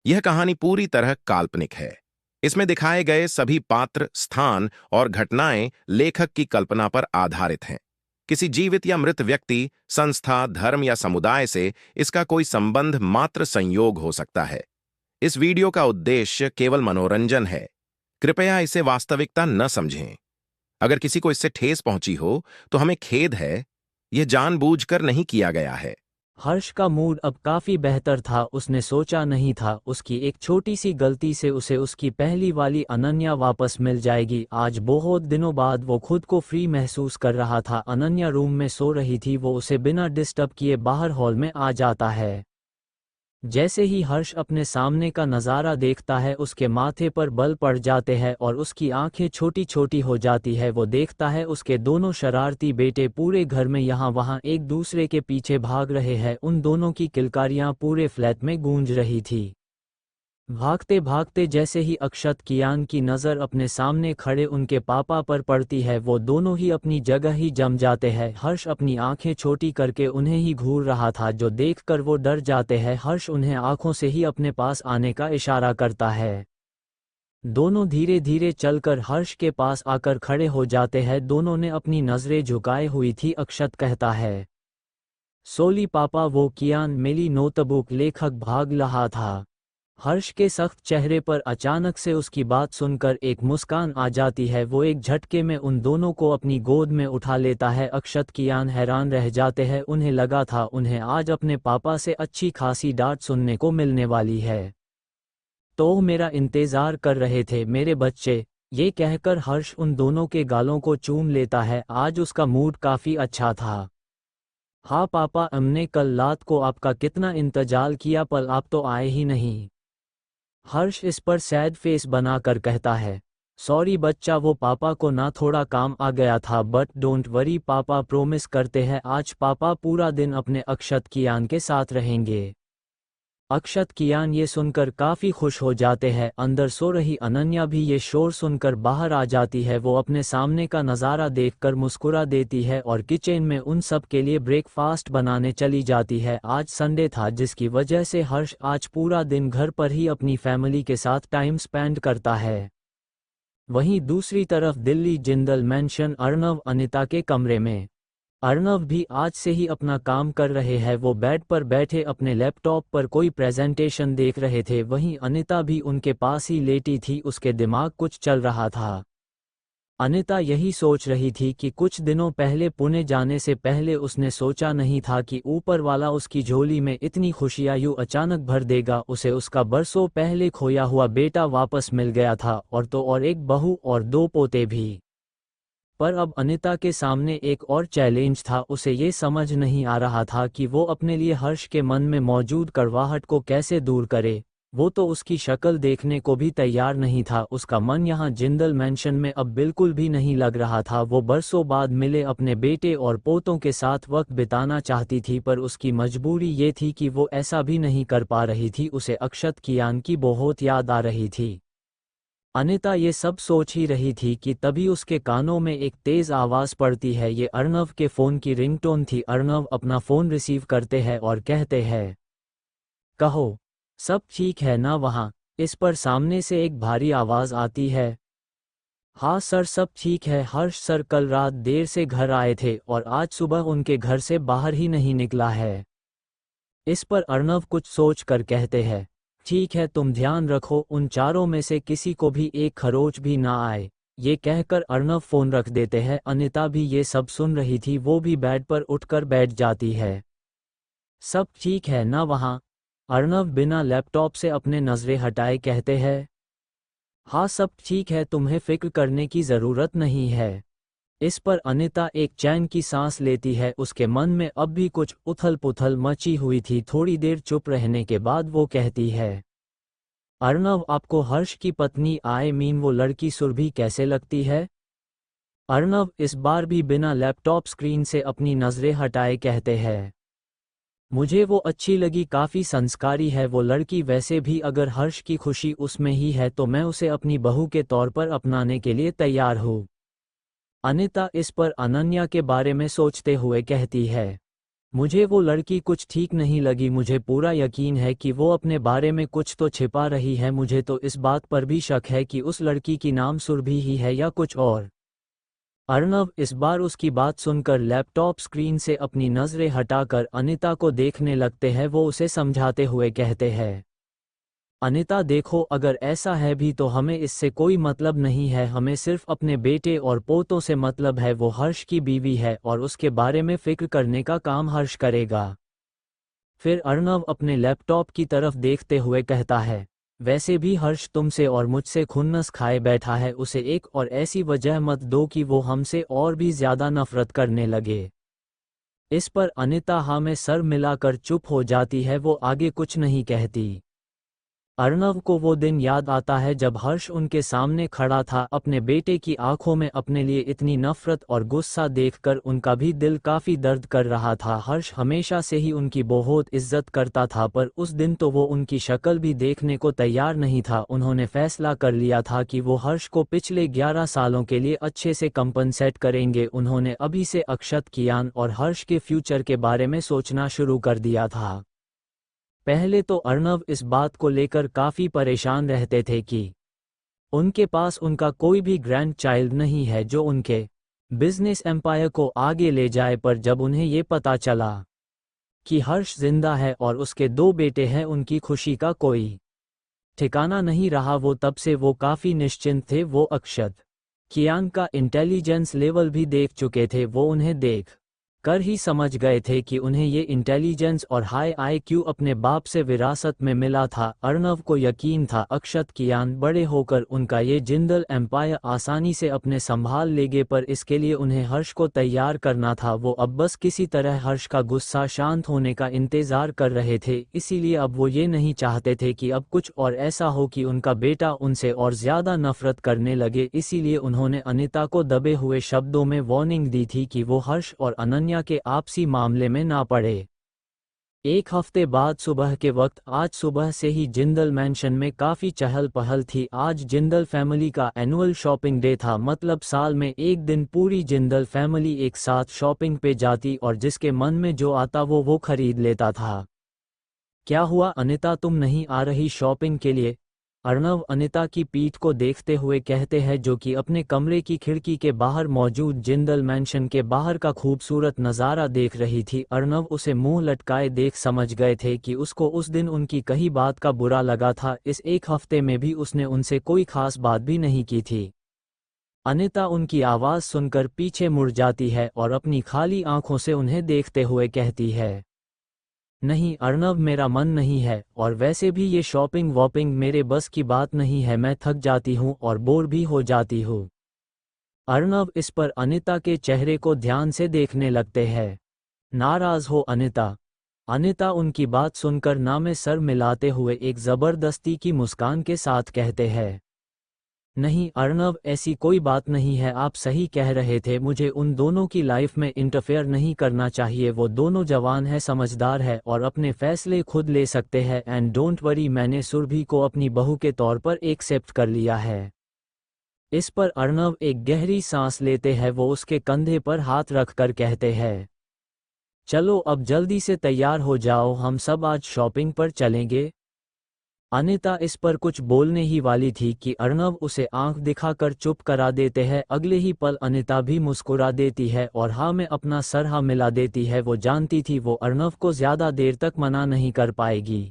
यह कहानी पूरी तरह काल्पनिक है। इसमें दिखाए गए सभी पात्र, स्थान और घटनाएं लेखक की कल्पना पर आधारित हैं। किसी जीवित या मृत व्यक्ति, संस्था, धर्म या समुदाय से इसका कोई संबंध मात्र संयोग हो सकता है। इस वीडियो का उद्देश्य केवल मनोरंजन है। कृपया इसे वास्तविकता न समझें। अगर किसी को इससे ठेस पहुंची हो, तो हमें खेद है। यह जानबूझकर नहीं किया गया है। हर्ष का मूड अब काफी बेहतर था। उसने सोचा नहीं था उसकी एक छोटी सी गलती से उसे उसकी पहली वाली अनन्या वापस मिल जाएगी। आज बहुत दिनों बाद वो खुद को फ्री महसूस कर रहा था। अनन्या रूम में सो रही थी। वो उसे बिना डिस्टर्ब किए बाहर हॉल में आ जाता है। जैसे ही हर्ष अपने सामने का नज़ारा देखता है, उसके माथे पर बल पड़ जाते हैं और उसकी आंखें छोटी छोटी हो जाती है। वो देखता है उसके दोनों शरारती बेटे पूरे घर में यहाँ वहाँ एक दूसरे के पीछे भाग रहे हैं। उन दोनों की किलकारियाँ पूरे फ्लैट में गूंज रही थी। भागते भागते जैसे ही अक्षत कियान की नज़र अपने सामने खड़े उनके पापा पर पड़ती है, वो दोनों ही अपनी जगह ही जम जाते हैं। हर्ष अपनी आंखें छोटी करके उन्हें ही घूर रहा था, जो देखकर वो डर जाते हैं। हर्ष उन्हें आंखों से ही अपने पास आने का इशारा करता है। दोनों धीरे धीरे चलकर हर्ष के पास आकर खड़े हो जाते हैं। दोनों ने अपनी नज़रें झुकाए हुई थी। अक्षत कहता है, सोली पापा। वो कियान मेरी नोटबुक लेखक भाग रहा था। हर्ष के सख्त चेहरे पर अचानक से उसकी बात सुनकर एक मुस्कान आ जाती है। वो एक झटके में उन दोनों को अपनी गोद में उठा लेता है। अक्षत कियान हैरान रह जाते हैं। उन्हें लगा था उन्हें आज अपने पापा से अच्छी खासी डांट सुनने को मिलने वाली है। तो मेरा इंतजार कर रहे थे मेरे बच्चे। ये कहकर हर्ष उन दोनों के गालों को चूम लेता है। आज उसका मूड काफ़ी अच्छा था। हाँ पापा, हमने कल रात को आपका कितना इंतजार किया, पर आप तो आए ही नहीं। हर्ष इस पर सैड फेस बनाकर कहता है, सॉरी बच्चा, वो पापा को ना थोड़ा काम आ गया था। बट डोंट वरी पापा, प्रोमिस करते हैं आज पापा पूरा दिन अपने अक्षत कियान के साथ रहेंगे। अक्षत कियान ये सुनकर काफ़ी खुश हो जाते हैं। अंदर सो रही अनन्या भी ये शोर सुनकर बाहर आ जाती है। वो अपने सामने का नज़ारा देखकर मुस्कुरा देती है और किचन में उन सब के लिए ब्रेकफास्ट बनाने चली जाती है। आज संडे था, जिसकी वजह से हर्ष आज पूरा दिन घर पर ही अपनी फैमिली के साथ टाइम स्पेंड करता है। वहीं दूसरी तरफ दिल्ली जिंदल मैंशन अर्णव अनिता के कमरे में। अर्णव भी आज से ही अपना काम कर रहे हैं। वो बेड पर बैठे अपने लैपटॉप पर कोई प्रेजेंटेशन देख रहे थे। वहीं अनिता भी उनके पास ही लेटी थी। उसके दिमाग कुछ चल रहा था। अनिता यही सोच रही थी कि कुछ दिनों पहले पुणे जाने से पहले उसने सोचा नहीं था कि ऊपर वाला उसकी झोली में इतनी खुशियां यूं अचानक भर देगा। उसे उसका बरसों पहले खोया हुआ बेटा वापस मिल गया था, और तो और एक बहू और दो पोते भी। पर अब अनिता के सामने एक और चैलेंज था। उसे ये समझ नहीं आ रहा था कि वो अपने लिए हर्ष के मन में मौजूद कड़वाहट को कैसे दूर करे। वो तो उसकी शक्ल देखने को भी तैयार नहीं था। उसका मन यहाँ जिंदल मैंशन में अब बिल्कुल भी नहीं लग रहा था। वो बरसों बाद मिले अपने बेटे और पोतों के साथ वक्त बिताना चाहती थी, पर उसकी मजबूरी ये थी कि वो ऐसा भी नहीं कर पा रही थी। उसे अक्षत कियान की बहुत याद आ रही थी। अनिता ये सब सोच ही रही थी कि तभी उसके कानों में एक तेज आवाज पड़ती है। ये अर्णव के फोन की रिंगटोन थी। अर्णव अपना फोन रिसीव करते हैं और कहते हैं, कहो, सब ठीक है ना वहाँ? इस पर सामने से एक भारी आवाज आती है, हाँ सर, सब ठीक है। हर्ष सर कल रात देर से घर आए थे और आज सुबह उनके घर से बाहर ही नहीं निकला है। इस पर अर्णव कुछ सोच कर कहते हैं, ठीक है, तुम ध्यान रखो उन चारों में से किसी को भी एक खरोच भी ना आए। ये कहकर अर्णव फोन रख देते हैं। अनिता भी ये सब सुन रही थी। वो भी बेड पर उठकर बैठ जाती है। सब ठीक है ना वहाँ? अर्णव बिना लैपटॉप से अपने नज़रें हटाए कहते हैं, हाँ सब ठीक है, तुम्हें फिक्र करने की ज़रूरत नहीं है। इस पर अनिता एक चैन की सांस लेती है। उसके मन में अब भी कुछ उथल पुथल मची हुई थी। थोड़ी देर चुप रहने के बाद वो कहती है, अर्णव, आपको हर्ष की पत्नी वो लड़की सुरभि कैसे लगती है? अर्णव इस बार भी बिना लैपटॉप स्क्रीन से अपनी नज़रें हटाए कहते हैं, मुझे वो अच्छी लगी, काफ़ी संस्कारी है वो लड़की। वैसे भी अगर हर्ष की खुशी उसमें ही है तो मैं उसे अपनी बहू के तौर पर अपनाने के लिए तैयार हूँ। अनिता इस पर अनन्या के बारे में सोचते हुए कहती है, मुझे वो लड़की कुछ ठीक नहीं लगी। मुझे पूरा यकीन है कि वो अपने बारे में कुछ तो छिपा रही है। मुझे तो इस बात पर भी शक है कि उस लड़की की नाम सुरभि ही है या कुछ और। अर्णव इस बार उसकी बात सुनकर लैपटॉप स्क्रीन से अपनी नज़रें हटाकर अनिता को देखने लगते हैं। वो उसे समझाते हुए कहते हैं, अनिता देखो, अगर ऐसा है भी तो हमें इससे कोई मतलब नहीं है। हमें सिर्फ अपने बेटे और पोतों से मतलब है। वो हर्ष की बीवी है और उसके बारे में फिक्र करने का काम हर्ष करेगा। फिर अर्णव अपने लैपटॉप की तरफ देखते हुए कहता है, वैसे भी हर्ष तुमसे और मुझसे खुन्नस खाए बैठा है। उसे एक और ऐसी वजह मत दो कि वो हमसे और भी ज्यादा नफरत करने लगे। इस पर अनिता हाँ में सर मिलाकर चुप हो जाती है। वो आगे कुछ नहीं कहती। अर्णव को वो दिन याद आता है जब हर्ष उनके सामने खड़ा था। अपने बेटे की आंखों में अपने लिए इतनी नफरत और गुस्सा देखकर उनका भी दिल काफी दर्द कर रहा था। हर्ष हमेशा से ही उनकी बहुत इज्जत करता था, पर उस दिन तो वो उनकी शक्ल भी देखने को तैयार नहीं था। उन्होंने फैसला कर लिया था कि वो हर्ष को पिछले 11 सालों के लिए अच्छे से कंपनसेट करेंगे। उन्होंने अभी से अक्षत, कियान और हर्ष के फ्यूचर के बारे में सोचना शुरू कर दिया था। पहले तो अर्णव इस बात को लेकर काफ़ी परेशान रहते थे कि उनके पास उनका कोई भी ग्रैंड चाइल्ड नहीं है जो उनके बिजनेस एम्पायर को आगे ले जाए। पर जब उन्हें ये पता चला कि हर्ष जिंदा है और उसके 2 बेटे हैं, उनकी खुशी का कोई ठिकाना नहीं रहा। वो तब से वो काफ़ी निश्चिंत थे। वो अक्षत, कियान का इंटेलिजेंस लेवल भी देख चुके थे। वो उन्हें देख कर ही समझ गए थे कि उन्हें ये इंटेलिजेंस और हाई आईक्यू अपने बाप से विरासत में मिला था। अर्णव को यकीन था अक्षत, कियान बड़े होकर उनका ये जिंदल एम्पायर आसानी से अपने संभाल लेंगे, पर इसके लिए उन्हें हर्ष को तैयार करना था। वो अब बस किसी तरह हर्ष का गुस्सा शांत होने का इंतजार कर रहे थे। इसीलिए अब वो ये नहीं चाहते थे कि अब कुछ और ऐसा हो कि उनका बेटा उनसे और ज्यादा नफरत करने लगे। इसीलिए उन्होंने अनिता को दबे हुए शब्दों में वार्निंग दी थी कि वो हर्ष और अनन्या के आपसी मामले में ना पड़े। एक हफ्ते बाद सुबह के वक्त, आज सुबह से ही जिंदल मैंशन में काफी चहल पहल थी। आज जिंदल फैमिली का एनुअल शॉपिंग डे था। मतलब साल में एक दिन पूरी जिंदल फैमिली एक साथ शॉपिंग पे जाती और जिसके मन में जो आता वो खरीद लेता था। क्या हुआ अनिता, तुम नहीं आ रही शॉपिंग के लिए? अर्णव अनिता की पीठ को देखते हुए कहते हैं, जो कि अपने कमरे की खिड़की के बाहर मौजूद जिंदल मैंशन के बाहर का खूबसूरत नज़ारा देख रही थी। अर्णव उसे मुंह लटकाए देख समझ गए थे कि उसको उस दिन उनकी कही बात का बुरा लगा था। इस एक हफ्ते में भी उसने उनसे कोई खास बात भी नहीं की थी। अनिता उनकी आवाज़ सुनकर पीछे मुड़ जाती है और अपनी खाली आंखों से उन्हें देखते हुए कहती है, नहीं अर्णव, मेरा मन नहीं है, और वैसे भी ये शॉपिंग वॉपिंग मेरे बस की बात नहीं है। मैं थक जाती हूँ और बोर भी हो जाती हूँ। अर्णव इस पर अनिता के चेहरे को ध्यान से देखने लगते हैं। नाराज हो अनिता? अनिता उनकी बात सुनकर ना में सर मिलाते हुए एक जबरदस्ती की मुस्कान के साथ कहते हैं, नहीं अर्णव, ऐसी कोई बात नहीं है। आप सही कह रहे थे, मुझे उन दोनों की लाइफ में इंटरफेयर नहीं करना चाहिए। वो दोनों जवान है, समझदार है और अपने फैसले खुद ले सकते हैं। एंड डोंट वरी, मैंने सुरभि को अपनी बहू के तौर पर एक्सेप्ट कर लिया है। इस पर अर्णव एक गहरी सांस लेते हैं। वो उसके कंधे पर हाथ रखकर कहते हैं, चलो अब जल्दी से तैयार हो जाओ, हम सब आज शॉपिंग पर चलेंगे। अनिता इस पर कुछ बोलने ही वाली थी कि अर्णव उसे आंख दिखाकर चुप करा देते हैं। अगले ही पल अनिता भी मुस्कुरा देती है और हाँ में अपना सर हाँ मिला देती है। वो जानती थी वो अर्णव को ज्यादा देर तक मना नहीं कर पाएगी।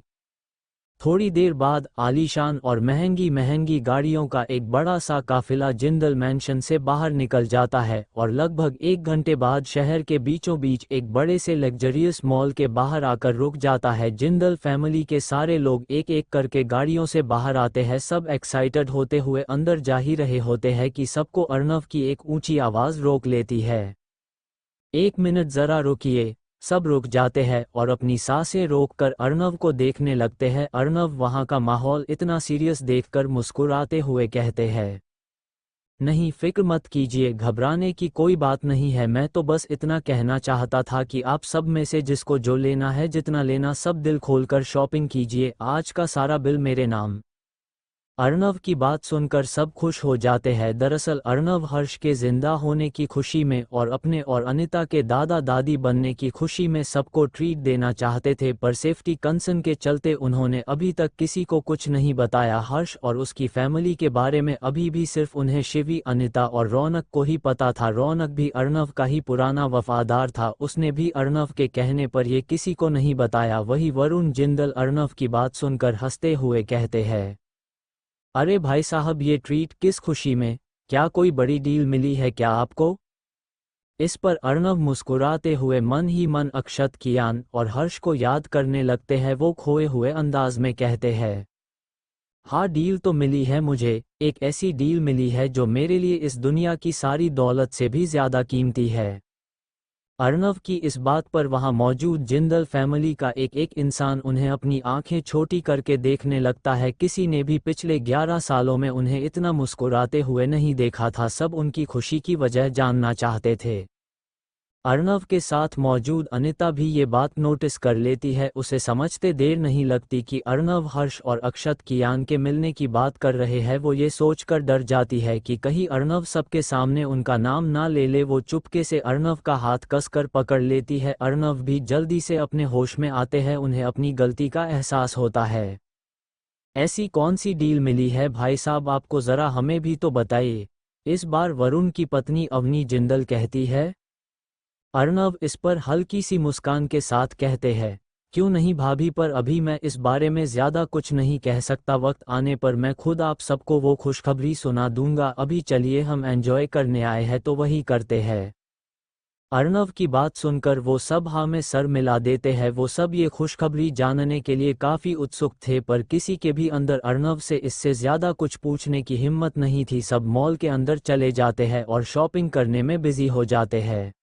थोड़ी देर बाद आलीशान और महंगी महंगी गाड़ियों का एक बड़ा सा काफिला जिंदल मैंशन से बाहर निकल जाता है और लगभग 1 घंटे बाद शहर के बीचों बीच एक बड़े से लग्जरियस मॉल के बाहर आकर रुक जाता है। जिंदल फैमिली के सारे लोग एक एक करके गाड़ियों से बाहर आते हैं। सब एक्साइटेड होते हुए अंदर जा ही रहे होते हैं कि सबको अर्णव की एक ऊंची आवाज रोक लेती है। 1 मिनट, जरा रुकिए। सब रुक जाते हैं और अपनी सांसें रोककर अर्णव को देखने लगते हैं। अर्णव वहां का माहौल इतना सीरियस देखकर मुस्कुराते हुए कहते हैं, नहीं फिक्र मत कीजिए, घबराने की कोई बात नहीं है। मैं तो बस इतना कहना चाहता था कि आप सब में से जिसको जो लेना है, जितना लेना, सब दिल खोलकर शॉपिंग कीजिए। आज का सारा बिल मेरे नाम। अर्णव की बात सुनकर सब खुश हो जाते हैं। दरअसल अर्णव हर्ष के जिंदा होने की खुशी में और अपने और अनिता के दादा दादी बनने की खुशी में सबको ट्रीट देना चाहते थे, पर सेफ्टी कंसर्न के चलते उन्होंने अभी तक किसी को कुछ नहीं बताया। हर्ष और उसकी फैमिली के बारे में अभी भी सिर्फ उन्हें शिवी, अनिता और रौनक को ही पता था। रौनक भी अर्णव का ही पुराना वफादार था, उसने भी अर्णव के कहने पर ये किसी को नहीं बताया। वही वरुण जिंदल अर्णव की बात सुनकर हंसते हुए कहते हैं, अरे भाई साहब, ये ट्रीट किस खुशी में? क्या कोई बड़ी डील मिली है क्या आपको? इस पर अर्णव मुस्कुराते हुए मन ही मन अक्षत, कियान और हर्ष को याद करने लगते हैं। वो खोए हुए अंदाज में कहते हैं, हाँ डील तो मिली है मुझे, एक ऐसी डील मिली है जो मेरे लिए इस दुनिया की सारी दौलत से भी ज्यादा कीमती है। अर्णव की इस बात पर वहां मौजूद जिंदल फैमिली का एक एक इंसान उन्हें अपनी आंखें छोटी करके देखने लगता है। किसी ने भी पिछले 11 सालों में उन्हें इतना मुस्कुराते हुए नहीं देखा था। सब उनकी खुशी की वजह जानना चाहते थे। अर्णव के साथ मौजूद अनिता भी ये बात नोटिस कर लेती है। उसे समझते देर नहीं लगती कि अर्णव हर्ष और अक्षत कियान के मिलने की बात कर रहे हैं। वो ये सोचकर डर जाती है कि कहीं अर्णव सबके सामने उनका नाम ना ले ले। वो चुपके से अर्णव का हाथ कसकर पकड़ लेती है। अर्णव भी जल्दी से अपने होश में आते हैं। उन्हें अपनी गलती का एहसास होता है। ऐसी कौन सी डील मिली है भाई साहब, आपको जरा हमें भी तो बताइए। इस बार वरुण की पत्नी अवनी जिंदल कहती है। अर्णव इस पर हल्की सी मुस्कान के साथ कहते हैं, क्यों नहीं भाभी, पर अभी मैं इस बारे में ज्यादा कुछ नहीं कह सकता। वक्त आने पर मैं खुद आप सबको वो खुशखबरी सुना दूंगा। अभी चलिए, हम एंजॉय करने आए हैं तो वही करते हैं। अर्णव की बात सुनकर वो सब हाँ में सर मिला देते हैं। वो सब ये खुशखबरी जानने के लिए काफी उत्सुक थे, पर किसी के भी अंदर अर्णव से इससे ज्यादा कुछ पूछने की हिम्मत नहीं थी। सब मॉल के अंदर चले जाते हैं और शॉपिंग करने में बिजी हो जाते हैं।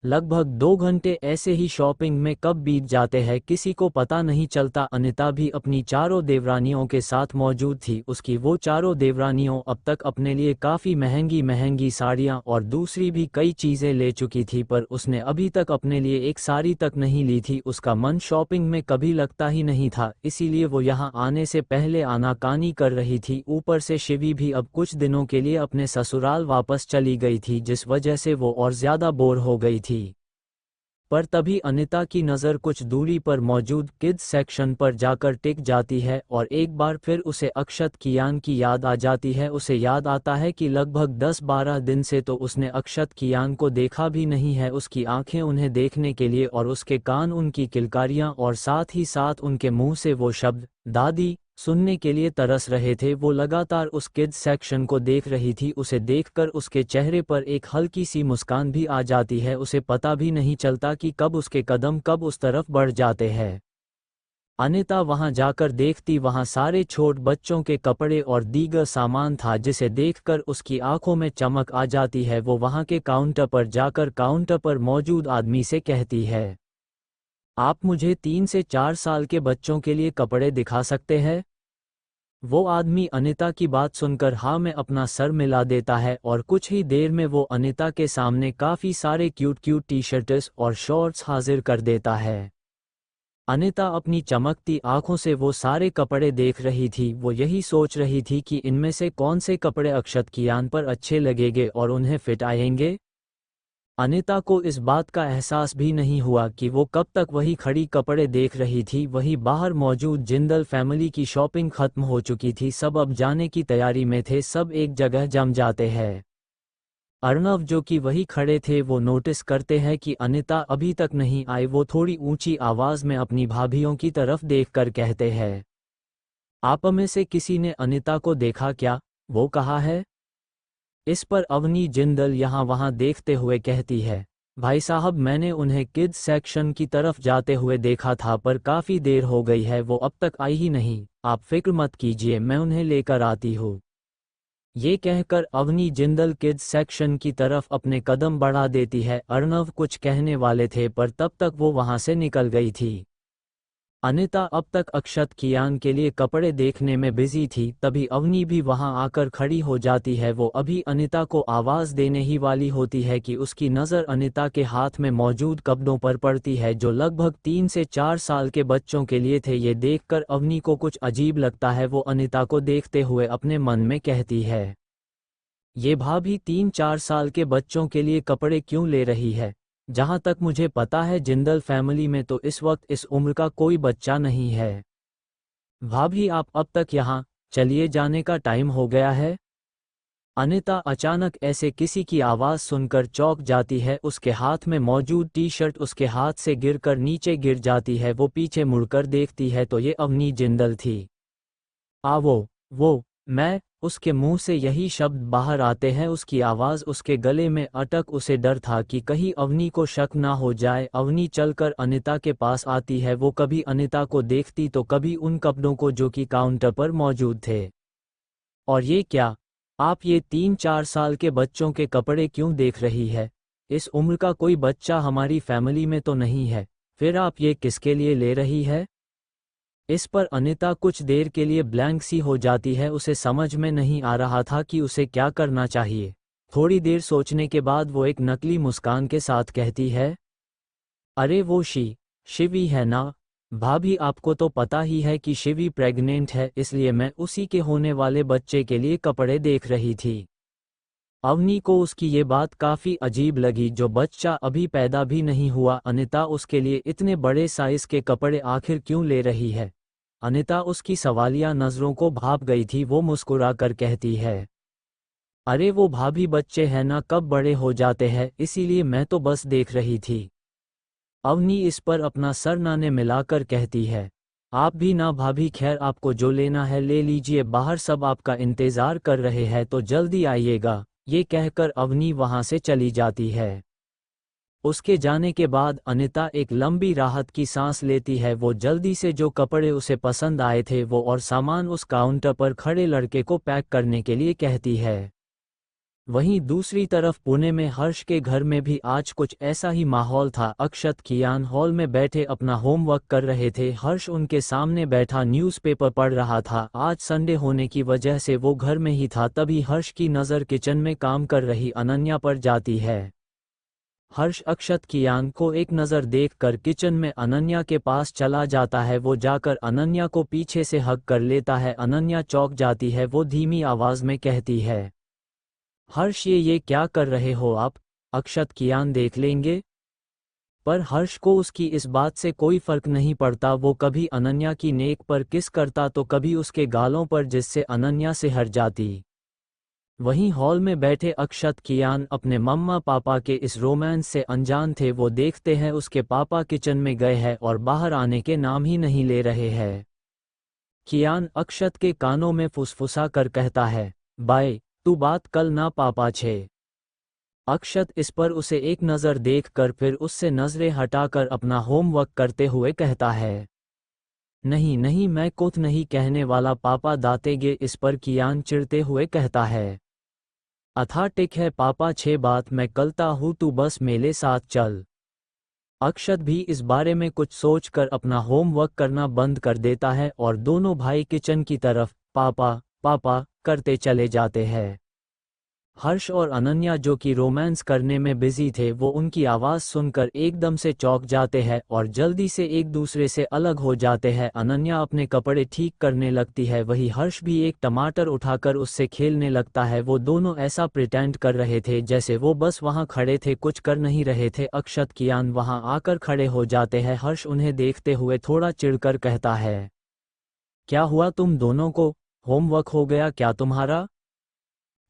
लगभग 2 घंटे ऐसे ही शॉपिंग में कब बीत जाते हैं किसी को पता नहीं चलता। अनिता भी अपनी चारों देवरानियों के साथ मौजूद थी। उसकी वो चारों देवरानियों अब तक अपने लिए काफ़ी महंगी महंगी साड़ियाँ और दूसरी भी कई चीज़ें ले चुकी थी, पर उसने अभी तक अपने लिए एक साड़ी तक नहीं ली थी। उसका मन शॉपिंग में कभी लगता ही नहीं था, इसीलिए वो यहाँ आने से पहले आनाकानी कर रही थी। ऊपर से शिवी भी अब कुछ दिनों के लिए अपने ससुराल वापस चली गई थी, जिस वजह से वो और ज़्यादा बोर हो गई थी। पर तभी अनिता की नज़र कुछ दूरी पर मौजूद किड्स सेक्शन पर जाकर टिक जाती है और एक बार फिर उसे अक्षत कियान की याद आ जाती है। उसे याद आता है कि लगभग 10-12 दिन से तो उसने अक्षत कियान को देखा भी नहीं है। उसकी आंखें उन्हें देखने के लिए और उसके कान उनकी किलकारियां और साथ ही साथ उनके मुंह से वो शब्द दादी सुनने के लिए तरस रहे थे। वो लगातार उस किड्स सेक्शन को देख रही थी। उसे देखकर उसके चेहरे पर एक हल्की सी मुस्कान भी आ जाती है। उसे पता भी नहीं चलता कि कब उसके कदम कब उस तरफ बढ़ जाते हैं। अनिता वहां जाकर देखती वहां सारे छोट बच्चों के कपड़े और दीगर सामान था, जिसे देखकर उसकी आंखों में चमक आ जाती है। वो वहां के काउंटर पर जाकर काउंटर पर मौजूद आदमी से कहती है, आप मुझे 3 से 4 साल के बच्चों के लिए कपड़े दिखा सकते हैं? वो आदमी अनिता की बात सुनकर हाँ में अपना सर मिला देता है और कुछ ही देर में वो अनिता के सामने काफ़ी सारे क्यूट क्यूट टी शर्ट्स और शॉर्ट्स हाजिर कर देता है। अनिता अपनी चमकती आंखों से वो सारे कपड़े देख रही थी। वो यही सोच रही थी कि इनमें से कौन से कपड़े अक्षत कियान पर अच्छे लगेंगे और उन्हें फिट आएंगे। अनिता को इस बात का एहसास भी नहीं हुआ कि वो कब तक वही खड़ी कपड़े देख रही थी। वही बाहर मौजूद जिंदल फैमिली की शॉपिंग खत्म हो चुकी थी। सब अब जाने की तैयारी में थे। सब एक जगह जम जाते हैं। अर्णव जो कि वही खड़े थे वो नोटिस करते हैं कि अनिता अभी तक नहीं आई। वो थोड़ी ऊंची आवाज में अपनी भाभियों की तरफ देखकर कहते हैं, आप में से किसी ने अनिता को देखा क्या? वो कहाँ है? इस पर अवनी जिंदल यहाँ वहाँ देखते हुए कहती है, भाई साहब मैंने उन्हें किड्स सेक्शन की तरफ जाते हुए देखा था, पर काफ़ी देर हो गई है, वो अब तक आई ही नहीं। आप फिक्र मत कीजिए, मैं उन्हें लेकर आती हूँ। ये कहकर अवनी जिंदल किड्स सेक्शन की तरफ अपने कदम बढ़ा देती है। अर्णव कुछ कहने वाले थे पर तब तक वो वहाँ से निकल गई थी। अनिता अब तक अक्षत कियान के लिए कपड़े देखने में बिजी थी, तभी अवनी भी वहां आकर खड़ी हो जाती है। वो अभी अनिता को आवाज देने ही वाली होती है कि उसकी नज़र अनिता के हाथ में मौजूद कपड़ों पर पड़ती है जो लगभग 3 से 4 साल के बच्चों के लिए थे। ये देखकर अवनी को कुछ अजीब लगता है। वो अनिता को देखते हुए अपने मन में कहती है, ये भाभी 3-4 साल के बच्चों के लिए कपड़े क्यों ले रही है? जहां तक मुझे पता है जिंदल फैमिली में तो इस वक्त इस उम्र का कोई बच्चा नहीं है। भाभी आप अब तक यहाँ, चलिए जाने का टाइम हो गया है। अनिता अचानक ऐसे किसी की आवाज सुनकर चौंक जाती है। उसके हाथ में मौजूद टी शर्ट उसके हाथ से गिरकर नीचे गिर जाती है। वो पीछे मुड़कर देखती है तो ये अवनी जिंदल थी। वो मैं। उसके मुंह से यही शब्द बाहर आते हैं। उसकी आवाज उसके गले में अटक। उसे डर था कि कहीं अवनी को शक ना हो जाए। अवनी चलकर अनिता के पास आती है। वो कभी अनिता को देखती तो कभी उन कपड़ों को जो कि काउंटर पर मौजूद थे। और ये क्या, आप ये 3-4 साल के बच्चों के कपड़े क्यों देख रही है? इस उम्र का कोई बच्चा हमारी फैमिली में तो नहीं है। फिर आप ये किसके लिए ले रही है? इस पर अनिता कुछ देर के लिए ब्लैंक सी हो जाती है। उसे समझ में नहीं आ रहा था कि उसे क्या करना चाहिए। थोड़ी देर सोचने के बाद वो एक नकली मुस्कान के साथ कहती है, अरे वो शिवी है ना? भाभी आपको तो पता ही है कि शिवी प्रेग्नेंट है, इसलिए मैं उसी के होने वाले बच्चे के लिए कपड़े देख रही थी। अवनी को उसकी ये बात काफी अजीब लगी। जो बच्चा अभी पैदा भी नहीं हुआ, अनिता उसके लिए इतने बड़े साइज के कपड़े आखिर क्यों ले रही है? अनिता उसकी सवालिया नजरों को भाप गई थी। वो मुस्कुरा कर कहती है, अरे वो भाभी बच्चे हैं ना, कब बड़े हो जाते हैं, इसीलिए मैं तो बस देख रही थी। अवनी इस पर अपना सर नाने मिलाकर कहती है, आप भी ना भाभी, खैर आपको जो लेना है ले लीजिए, बाहर सब आपका इंतजार कर रहे हैं तो जल्दी आइएगा। ये कहकर अवनी वहां से चली जाती है। उसके जाने के बाद अनिता एक लंबी राहत की सांस लेती है। वो जल्दी से जो कपड़े उसे पसंद आए थे वो और सामान उस काउंटर पर खड़े लड़के को पैक करने के लिए कहती है। वहीं दूसरी तरफ पुणे में हर्ष के घर में भी आज कुछ ऐसा ही माहौल था। अक्षत कियान हॉल में बैठे अपना होमवर्क कर रहे थे। हर्ष उनके सामने बैठा न्यूज़पेपर पढ़ रहा था। आज संडे होने की वजह से वो घर में ही था। तभी हर्ष की नज़र किचन में काम कर रही अनन्या पर जाती है। हर्ष अक्षत कियान को एक नज़र देखकर किचन में अनन्या के पास चला जाता है। वो जाकर अनन्या को पीछे से हग कर लेता है। अनन्या चौंक जाती है। वो धीमी आवाज में कहती है, हर्ष ये क्या कर रहे हो आप? अक्षत कियान देख लेंगे। पर हर्ष को उसकी इस बात से कोई फर्क नहीं पड़ता। वो कभी अनन्या की नेक पर किस करता तो कभी उसके गालों पर, जिससे अनन्या से हट जाती। वहीं हॉल में बैठे अक्षत कियान अपने मम्मा पापा के इस रोमांस से अनजान थे। वो देखते हैं उसके पापा किचन में गए हैं और बाहर आने के नाम ही नहीं ले रहे हैं। कियान अक्षत के कानों में फुसफुसा कर कहता है, बाय, तू बात कल ना पापा छे। अक्षत इस पर उसे एक नज़र देखकर फिर उससे नज़रें हटाकर अपना होमवर्क करते हुए कहता है, नहीं नहीं, मैं कुछ नहीं कहने वाला पापा, दातेगे। इस पर कियान चिढ़ते हुए कहता है, अथा टिक है पापा, छे बात मैं कलता हूँ, तू बस मेरे साथ चल। अक्षत भी इस बारे में कुछ सोचकर अपना होमवर्क करना बंद कर देता है और दोनों भाई किचन की तरफ पापा पापा करते चले जाते हैं। हर्ष और अनन्या जो कि रोमांस करने में बिजी थे, वो उनकी आवाज़ सुनकर एकदम से चौंक जाते हैं और जल्दी से एक दूसरे से अलग हो जाते हैं। अनन्या अपने कपड़े ठीक करने लगती है, वही हर्ष भी एक टमाटर उठाकर उससे खेलने लगता है। वो दोनों ऐसा प्रिटेंड कर रहे थे जैसे वो बस वहाँ खड़े थे, कुछ कर नहीं रहे थे। अक्षत कियान वहाँ आकर खड़े हो जाते हैं। हर्ष उन्हें देखते हुए थोड़ा चिढ़कर कहता है, क्या हुआ तुम दोनों को? होमवर्क हो गया क्या तुम्हारा?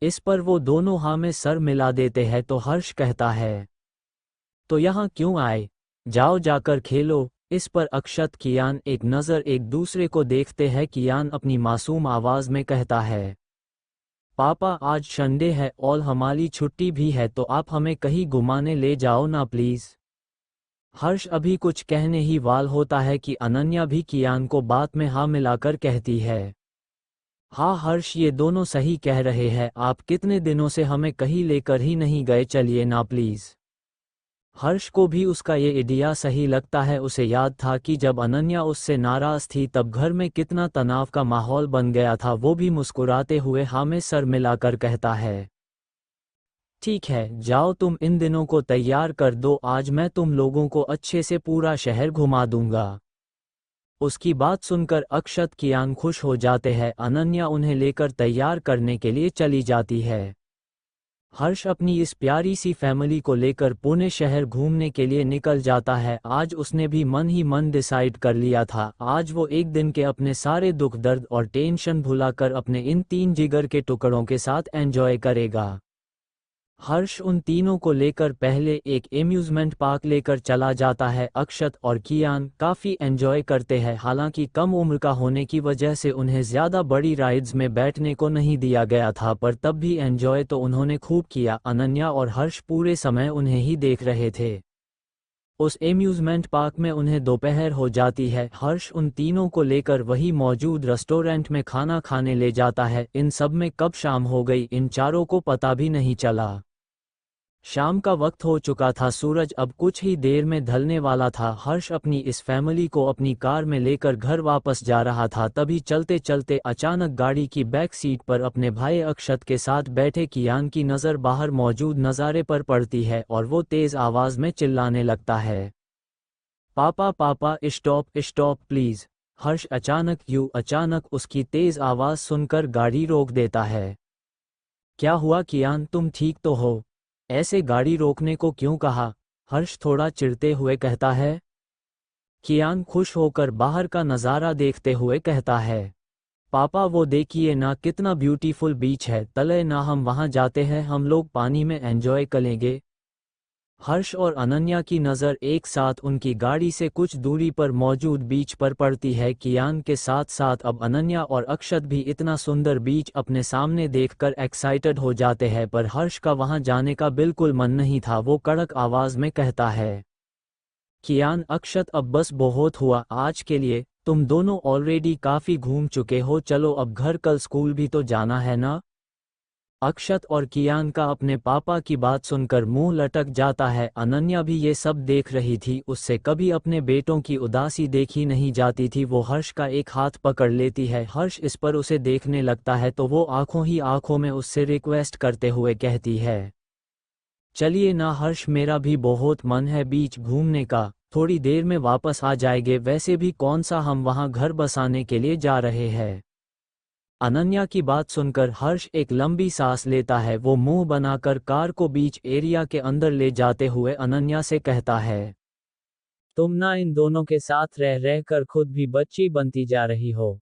इस पर वो दोनों हाँ में सर मिला देते हैं। तो हर्ष कहता है, तो यहाँ क्यों आए, जाओ जाकर खेलो। इस पर अक्षत कियान एक नज़र एक दूसरे को देखते हैं। कियान अपनी मासूम आवाज में कहता है, पापा आज संडे है और हमारी छुट्टी भी है, तो आप हमें कहीं घुमाने ले जाओ ना प्लीज। हर्ष अभी कुछ कहने ही वाल होता है कि अनन्या भी कियान को बात में हाँ मिलाकर कहती है, हाँ हर्ष ये दोनों सही कह रहे हैं, आप कितने दिनों से हमें कहीं लेकर ही नहीं गए, चलिए ना प्लीज। हर्ष को भी उसका ये आइडिया सही लगता है। उसे याद था कि जब अनन्या उससे नाराज थी तब घर में कितना तनाव का माहौल बन गया था। वो भी मुस्कुराते हुए हाँ में सर मिलाकर कहता है, ठीक है, जाओ तुम इन दिनों को तैयार कर दो, आज मैं तुम लोगों को अच्छे से पूरा शहर घुमा दूंगा। उसकी बात सुनकर अक्षत कियान खुश हो जाते हैं। अनन्या उन्हें लेकर तैयार करने के लिए चली जाती है। हर्ष अपनी इस प्यारी सी फैमिली को लेकर पुणे शहर घूमने के लिए निकल जाता है। आज उसने भी मन ही मन डिसाइड कर लिया था, आज वो एक दिन के अपने सारे दुख दर्द और टेंशन भुलाकर अपने इन 3 जिगर के टुकड़ों के साथ एंजॉय करेगा। हर्ष उन तीनों को लेकर पहले एक एम्यूजमेंट पार्क लेकर चला जाता है। अक्षत और कियान काफ़ी एंजॉय करते हैं। हालांकि कम उम्र का होने की वजह से उन्हें ज़्यादा बड़ी राइड्स में बैठने को नहीं दिया गया था, पर तब भी एंजॉय तो उन्होंने खूब किया। अनन्या और हर्ष पूरे समय उन्हें ही देख रहे थे। उस एम्यूजमेंट पार्क में उन्हें दोपहर हो जाती है। हर्ष उन तीनों को लेकर वही मौजूद रेस्टोरेंट में खाना खाने ले जाता है। इन सब में कब शाम हो गई इन चारों को पता भी नहीं चला। शाम का वक्त हो चुका था, सूरज अब कुछ ही देर में ढलने वाला था। हर्ष अपनी इस फैमिली को अपनी कार में लेकर घर वापस जा रहा था, तभी चलते चलते अचानक गाड़ी की बैक सीट पर अपने भाई अक्षत के साथ बैठे कियान की नज़र बाहर मौजूद नज़ारे पर पड़ती है और वो तेज़ आवाज़ में चिल्लाने लगता है, पापा पापा स्टॉप स्टॉप प्लीज़। हर्ष अचानक उसकी तेज़ आवाज़ सुनकर गाड़ी रोक देता है। क्या हुआ कियान, तुम ठीक तो हो? ऐसे गाड़ी रोकने को क्यों कहा? हर्ष थोड़ा चिढ़ते हुए कहता है। कियान खुश होकर बाहर का नज़ारा देखते हुए कहता है, पापा वो देखिए ना, कितना ब्यूटीफुल बीच है, तले ना हम वहाँ जाते हैं, हम लोग पानी में एंजॉय करेंगे। हर्ष और अनन्या की नज़र एक साथ उनकी गाड़ी से कुछ दूरी पर मौजूद बीच पर पड़ती है। कियान के साथ साथ अब अनन्या और अक्षत भी इतना सुंदर बीच अपने सामने देखकर एक्साइटेड हो जाते हैं, पर हर्ष का वहां जाने का बिल्कुल मन नहीं था। वो कड़क आवाज में कहता है, कियान अक्षत अब बस बहुत हुआ आज के लिए, तुम दोनों ऑलरेडी काफ़ी घूम चुके हो, चलो अब घर, कल स्कूल भी तो जाना है ना। अक्षत और कियान का अपने पापा की बात सुनकर मुंह लटक जाता है। अनन्या भी ये सब देख रही थी, उससे कभी अपने बेटों की उदासी देखी नहीं जाती थी। वो हर्ष का एक हाथ पकड़ लेती है। हर्ष इस पर उसे देखने लगता है तो वो आंखों ही आंखों में उससे रिक्वेस्ट करते हुए कहती है, चलिए ना हर्ष, मेरा भी बहुत मन है बीच घूमने का, थोड़ी देर में वापस आ जाएंगे, वैसे भी कौन सा हम वहाँ घर बसाने के लिए जा रहे हैं। अनन्या की बात सुनकर हर्ष एक लंबी सांस लेता है। वो मुंह बनाकर कार को बीच एरिया के अंदर ले जाते हुए अनन्या से कहता है, तुम ना इन दोनों के साथ रह रह कर खुद भी बच्ची बनती जा रही हो।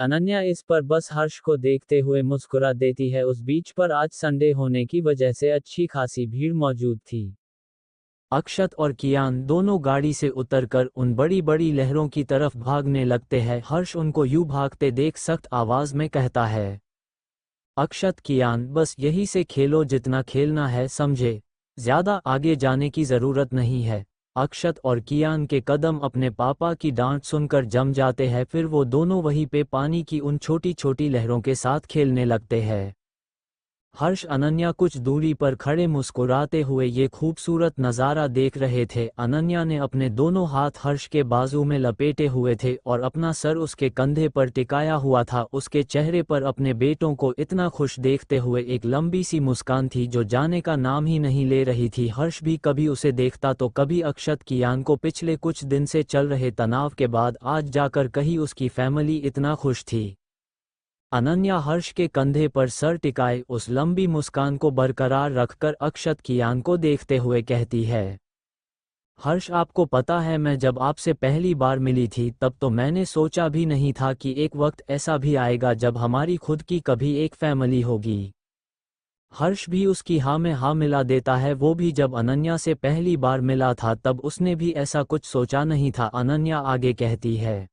अनन्या इस पर बस हर्ष को देखते हुए मुस्कुरा देती है। उस बीच पर आज संडे होने की वजह से अच्छी खासी भीड़ मौजूद थी। अक्षत और कियान दोनों गाड़ी से उतरकर उन बड़ी बड़ी लहरों की तरफ भागने लगते हैं। हर्ष उनको यूं भागते देख सख्त आवाज में कहता है, अक्षत कियान बस यही से खेलो जितना खेलना है, समझे, ज्यादा आगे जाने की जरूरत नहीं है। अक्षत और कियान के कदम अपने पापा की डांट सुनकर जम जाते हैं। फिर वो दोनों वहीं पे पानी की उन छोटी छोटी लहरों के साथ खेलने लगते हैं। हर्ष अनन्या कुछ दूरी पर खड़े मुस्कुराते हुए ये खूबसूरत नज़ारा देख रहे थे। अनन्या ने अपने दोनों हाथ हर्ष के बाजू में लपेटे हुए थे और अपना सर उसके कंधे पर टिकाया हुआ था। उसके चेहरे पर अपने बेटों को इतना खुश देखते हुए एक लंबी सी मुस्कान थी जो जाने का नाम ही नहीं ले रही थी। हर्ष भी कभी उसे देखता तो कभी अक्षत कियान को। पिछले कुछ दिन से चल रहे तनाव के बाद आज जाकर कहीं उसकी फैमिली इतना खुश थी। अनन्या हर्ष के कंधे पर सर टिकाए उस लंबी मुस्कान को बरकरार रखकर अक्षत कियान को देखते हुए कहती है, हर्ष आपको पता है, मैं जब आपसे पहली बार मिली थी तब तो मैंने सोचा भी नहीं था कि एक वक्त ऐसा भी आएगा जब हमारी खुद की कभी एक फैमिली होगी। हर्ष भी उसकी हाँ में हाँ मिला देता है। वो भी जब अनन्या से पहली बार मिला था तब उसने भी ऐसा कुछ सोचा नहीं था। अनन्या आगे कहती है,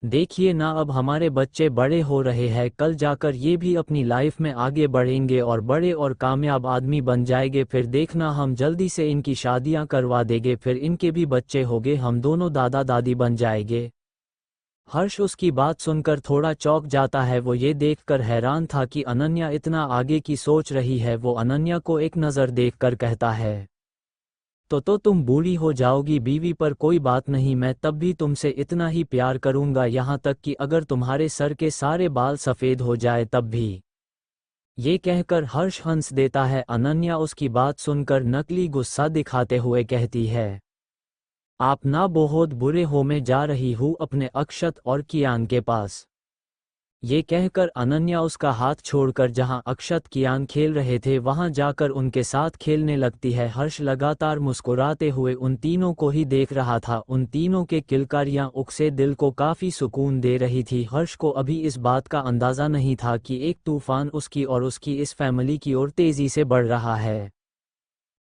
देखिए ना, अब हमारे बच्चे बड़े हो रहे हैं, कल जाकर ये भी अपनी लाइफ में आगे बढ़ेंगे और बड़े और कामयाब आदमी बन जाएंगे। फिर देखना, हम जल्दी से इनकी शादियां करवा देंगे, फिर इनके भी बच्चे होंगे, हम दोनों दादा दादी बन जाएंगे। हर्ष उसकी बात सुनकर थोड़ा चौंक जाता है। वो ये देखकर हैरान था कि अनन्या इतना आगे की सोच रही है। वो अनन्या को एक नज़र देखकर कहता है, तो तुम बूढ़ी हो जाओगी बीवी, पर कोई बात नहीं, मैं तब भी तुमसे इतना ही प्यार करूंगा, यहाँ तक कि अगर तुम्हारे सर के सारे बाल सफ़ेद हो जाए तब भी। ये कहकर हर्ष हंस देता है। अनन्या उसकी बात सुनकर नकली गुस्सा दिखाते हुए कहती है, आप ना बहुत बुरे हो, मैं जा रही हूँ अपने अक्षत और कियान के पास। ये कहकर अनन्या उसका हाथ छोड़कर जहां अक्षत कियान खेल रहे थे वहां जाकर उनके साथ खेलने लगती है। हर्ष लगातार मुस्कुराते हुए उन तीनों को ही देख रहा था। उन तीनों के किलकारियां उकसे दिल को काफी सुकून दे रही थी। हर्ष को अभी इस बात का अंदाजा नहीं था कि एक तूफान उसकी और उसकी इस फैमिली की ओर तेजी से बढ़ रहा है।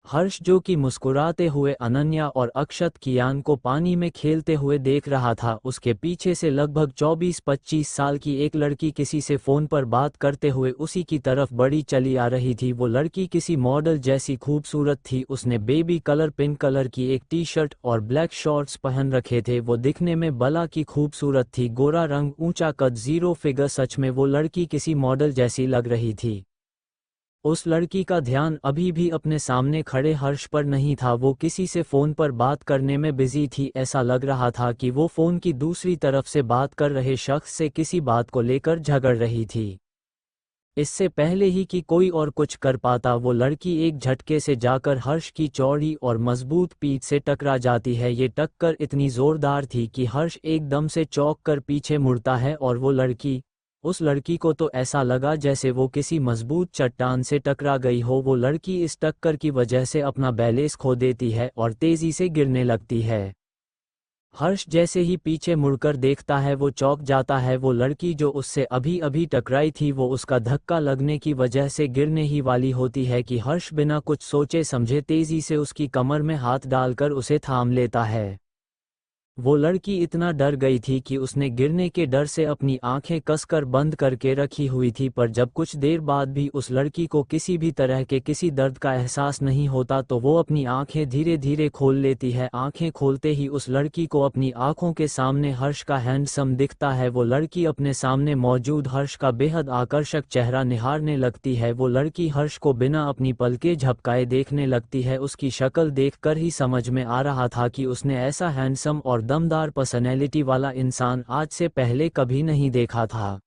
हर्ष, जो कि मुस्कुराते हुए अनन्या और अक्षत कियान को पानी में खेलते हुए देख रहा था, उसके पीछे से लगभग 24-25 साल की एक लड़की किसी से फोन पर बात करते हुए उसी की तरफ बढ़ी चली आ रही थी। वो लड़की किसी मॉडल जैसी खूबसूरत थी। उसने बेबी कलर पिंक कलर की एक टी शर्ट और ब्लैक शॉर्ट्स पहन रखे थे। वो दिखने में बला की खूबसूरत थी। गोरा रंग, ऊंचा कद, जीरो फिगर, सच में वो लड़की किसी मॉडल जैसी लग रही थी। उस लड़की का ध्यान अभी भी अपने सामने खड़े हर्ष पर नहीं था। वो किसी से फोन पर बात करने में बिजी थी। ऐसा लग रहा था कि वो फोन की दूसरी तरफ से बात कर रहे शख्स से किसी बात को लेकर झगड़ रही थी। इससे पहले ही कि कोई और कुछ कर पाता, वो लड़की एक झटके से जाकर हर्ष की चौड़ी और मजबूत पीठ से टकरा जाती है। ये टक्कर इतनी जोरदार थी कि हर्ष एकदम से चौंक कर पीछे मुड़ता है और उस लड़की को तो ऐसा लगा जैसे वो किसी मजबूत चट्टान से टकरा गई हो। वो लड़की इस टक्कर की वजह से अपना बैलेंस खो देती है और तेजी से गिरने लगती है। हर्ष जैसे ही पीछे मुड़कर देखता है वो चौंक जाता है। वो लड़की जो उससे अभी अभी टकराई थी, वो उसका धक्का लगने की वजह से गिरने ही वाली होती है कि हर्ष बिना कुछ सोचे समझे तेजी से उसकी कमर में हाथ डालकर उसे थाम लेता है। वो लड़की इतना डर गई थी कि उसने गिरने के डर से अपनी आंखें कसकर बंद करके रखी हुई थी, पर जब कुछ देर बाद भी उस लड़की को किसी भी तरह के किसी दर्द का एहसास नहीं होता तो वो अपनी आंखें धीरे धीरे खोल लेती है। आंखें खोलते ही उस लड़की को अपनी आंखों के सामने हर्ष का हैंडसम दिखता है। वो लड़की अपने सामने मौजूद हर्ष का बेहद आकर्षक चेहरा निहारने लगती है। वो लड़की हर्ष को बिना अपनी पलकें झपकाए देखने लगती है। उसकी शक्ल देखकर ही समझ में आ रहा था कि उसने ऐसा हैंडसम और दमदार पर्सनैलिटी वाला इंसान आज से पहले कभी नहीं देखा था।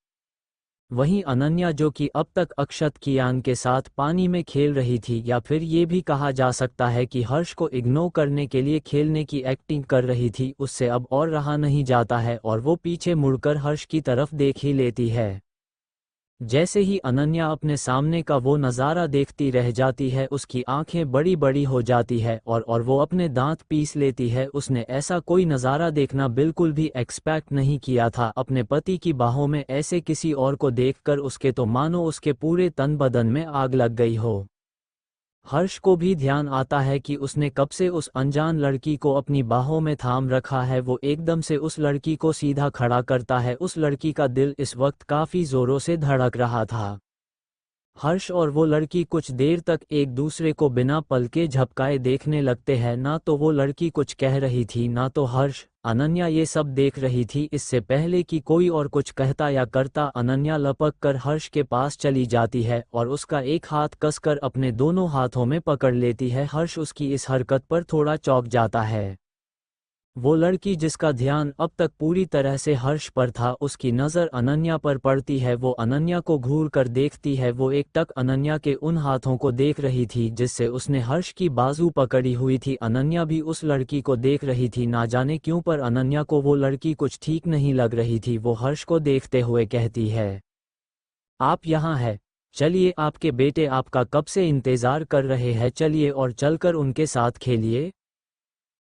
वहीं अनन्या, जो कि अब तक अक्षत कियान के साथ पानी में खेल रही थी, या फिर ये भी कहा जा सकता है कि हर्ष को इग्नोर करने के लिए खेलने की एक्टिंग कर रही थी, उससे अब और रहा नहीं जाता है और वो पीछे मुड़कर हर्ष की तरफ देख ही लेती है। जैसे ही अनन्या अपने सामने का वो नज़ारा देखती रह जाती है, उसकी आंखें बड़ी बड़ी हो जाती है और वो अपने दांत पीस लेती है। उसने ऐसा कोई नज़ारा देखना बिल्कुल भी एक्सपेक्ट नहीं किया था। अपने पति की बाहों में ऐसे किसी और को देखकर उसके तो मानो उसके पूरे तन बदन में आग लग गई हो। हर्ष को भी ध्यान आता है कि उसने कब से उस अनजान लड़की को अपनी बाहों में थाम रखा है। वो एकदम से उस लड़की को सीधा खड़ा करता है। उस लड़की का दिल इस वक्त काफ़ी ज़ोरों से धड़क रहा था। हर्ष और वो लड़की कुछ देर तक एक दूसरे को बिना पलके झपकाए देखने लगते हैं। ना तो वो लड़की कुछ कह रही थी, ना तो हर्ष। अनन्या ये सब देख रही थी। इससे पहले कि कोई और कुछ कहता या करता, अनन्या लपक कर हर्ष के पास चली जाती है और उसका एक हाथ कसकर अपने दोनों हाथों में पकड़ लेती है। हर्ष उसकी इस हरकत पर थोड़ा चौंक जाता है। वो लड़की जिसका ध्यान अब तक पूरी तरह से हर्ष पर था, उसकी नज़र अनन्या पर पड़ती है। वो अनन्या को घूर कर देखती है। वो एकटक अनन्या के उन हाथों को देख रही थी जिससे उसने हर्ष की बाजू पकड़ी हुई थी। अनन्या भी उस लड़की को देख रही थी। ना जाने क्यों, पर अनन्या को वो लड़की कुछ ठीक नहीं लग रही थी। वो हर्ष को देखते हुए कहती है, आप यहाँ हैं? चलिए, आपके बेटे आपका कब से इंतज़ार कर रहे हैं, चलिए और चलकर उनके साथ खेलिए।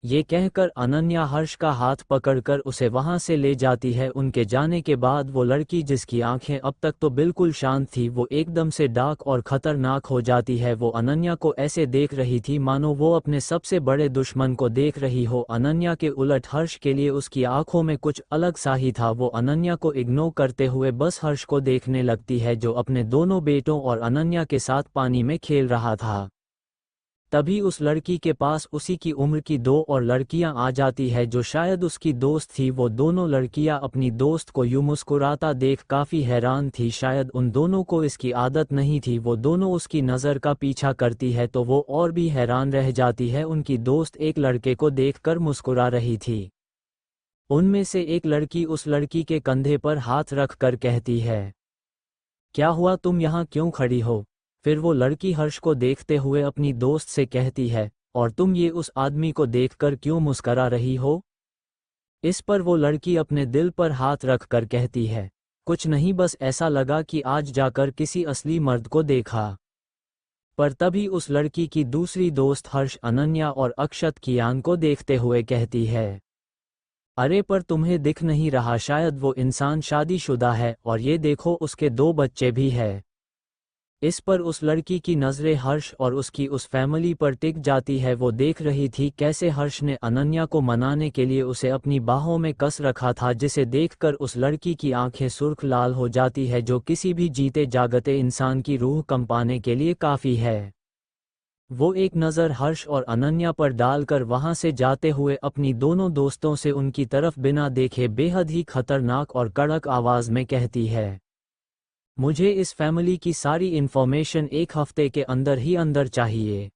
ये कहकर अनन्या हर्ष का हाथ पकड़कर उसे वहां से ले जाती है। उनके जाने के बाद वो लड़की, जिसकी आंखें अब तक तो बिल्कुल शांत थी, वो एकदम से डार्क और खतरनाक हो जाती है। वो अनन्या को ऐसे देख रही थी मानो वो अपने सबसे बड़े दुश्मन को देख रही हो। अनन्या के उलट हर्ष के लिए उसकी आंखों में कुछ अलग सा ही था। वो अनन्या को इग्नोर करते हुए बस हर्ष को देखने लगती है, जो अपने दोनों बेटों और अनन्या के साथ पानी में खेल रहा था। तभी उस लड़की के पास उसी की उम्र की दो और लड़कियां आ जाती है जो शायद उसकी दोस्त थी। वो दोनों लड़कियां अपनी दोस्त को यूं मुस्कुराता देख काफ़ी हैरान थी, शायद उन दोनों को इसकी आदत नहीं थी। वो दोनों उसकी नज़र का पीछा करती है तो वो और भी हैरान रह जाती है। उनकी दोस्त एक लड़के को देखकर मुस्कुरा रही थी। उनमें से एक लड़की उस लड़की के कंधे पर हाथ रख कर कहती है, क्या हुआ, तुम यहाँ क्यों खड़ी हो? फिर वो लड़की हर्ष को देखते हुए अपनी दोस्त से कहती है, और तुम ये उस आदमी को देखकर क्यों मुस्करा रही हो? इस पर वो लड़की अपने दिल पर हाथ रख कर कहती है, कुछ नहीं, बस ऐसा लगा कि आज जाकर किसी असली मर्द को देखा। पर तभी उस लड़की की दूसरी दोस्त हर्ष अनन्या और अक्षत कियान को देखते हुए कहती है, अरे पर तुम्हें दिख नहीं रहा, शायद वो इंसान शादीशुदा है और ये देखो उसके 2 बच्चे भी है। इस पर उस लड़की की नज़रें हर्ष और उसकी उस फैमिली पर टिक जाती है। वो देख रही थी कैसे हर्ष ने अनन्या को मनाने के लिए उसे अपनी बाहों में कस रखा था, जिसे देखकर उस लड़की की आंखें सुर्ख लाल हो जाती है, जो किसी भी जीते जागते इंसान की रूह कंपाने के लिए काफ़ी है। वो एक नज़र हर्ष और अनन्या पर डालकर वहां से जाते हुए अपनी दोनों दोस्तों से उनकी तरफ बिना देखे बेहद ही खतरनाक और कड़क आवाज़ में कहती है, मुझे इस फैमिली की सारी इन्फॉर्मेशन 1 हफ्ते के अंदर ही अंदर चाहिए।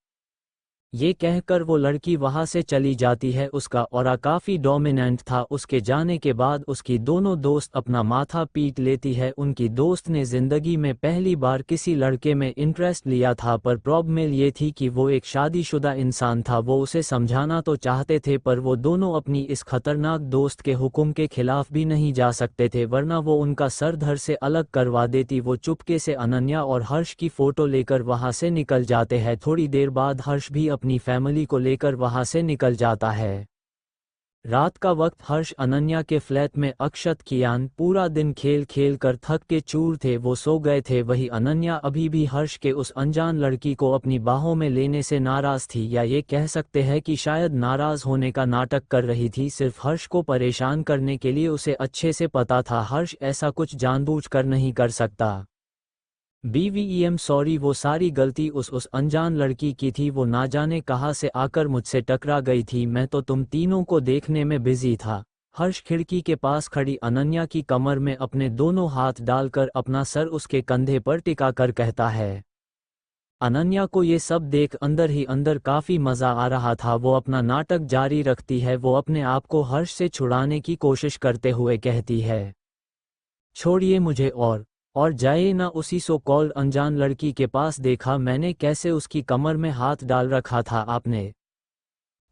ये कहकर वो लड़की वहां से चली जाती है। उसका ऑरा काफ़ी डोमिनेंट था। उसके जाने के बाद उसकी दोनों दोस्त अपना माथा पीट लेती है। उनकी दोस्त ने ज़िंदगी में पहली बार किसी लड़के में इंटरेस्ट लिया था, पर प्रॉब्लम ये थी कि वो एक शादीशुदा इंसान था। वो उसे समझाना तो चाहते थे, पर वो दोनों अपनी इस खतरनाक दोस्त के हुक्म के खिलाफ भी नहीं जा सकते थे, वरना वो उनका सर धड़ से अलग करवा देती। वो चुपके से अनन्या और हर्ष की फ़ोटो लेकर वहाँ से निकल जाते हैं। थोड़ी देर बाद हर्ष भी अपनी फैमिली को लेकर वहां से निकल जाता है। रात का वक्त हर्ष अनन्या के फ्लैट में अक्षत कियान पूरा दिन खेल खेल कर थक के चूर थे, वो सो गए थे। वही अनन्या अभी भी हर्ष के उस अनजान लड़की को अपनी बाहों में लेने से नाराज थी, या ये कह सकते हैं कि शायद नाराज होने का नाटक कर रही थी, सिर्फ हर्ष को परेशान करने के लिए। उसे अच्छे से पता था हर्ष ऐसा कुछ जानबूझकर नहीं कर सकता। BVEM सॉरी, वो सारी गलती उस अनजान लड़की की थी। वो ना जाने कहाँ से आकर मुझसे टकरा गई थी। मैं तो तुम तीनों को देखने में बिजी था। हर्ष खिड़की के पास खड़ी अनन्या की कमर में अपने दोनों हाथ डालकर अपना सर उसके कंधे पर टिका कर कहता है। अनन्या को ये सब देख अंदर ही अंदर काफ़ी मज़ा आ रहा था। वो अपना नाटक जारी रखती है। वो अपने आप को हर्ष से छुड़ाने की कोशिश करते हुए कहती है, छोड़िए मुझे और जाइए ना। उसी सो कॉल्ड अनजान लड़की के पास देखा मैंने कैसे उसकी कमर में हाथ डाल रखा था आपने।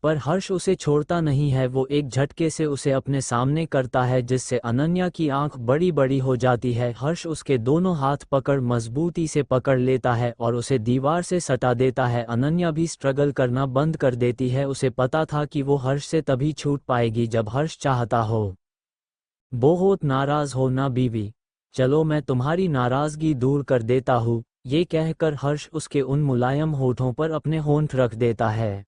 पर हर्ष उसे छोड़ता नहीं है। वो एक झटके से उसे अपने सामने करता है, जिससे अनन्या की आंख बड़ी बड़ी हो जाती है। हर्ष उसके दोनों हाथ पकड़ मजबूती से पकड़ लेता है और उसे दीवार से सटा देता है। अनन्या भी स्ट्रगल करना बंद कर देती है। उसे पता था कि वो हर्ष से तभी छूट पाएगी जब हर्ष चाहता हो। बहुत नाराज हो ना बीवी, चलो मैं तुम्हारी नाराज़गी दूर कर देता हूँ। ये कहकर हर्ष उसके उन मुलायम होठों पर अपने होंठ रख देता है।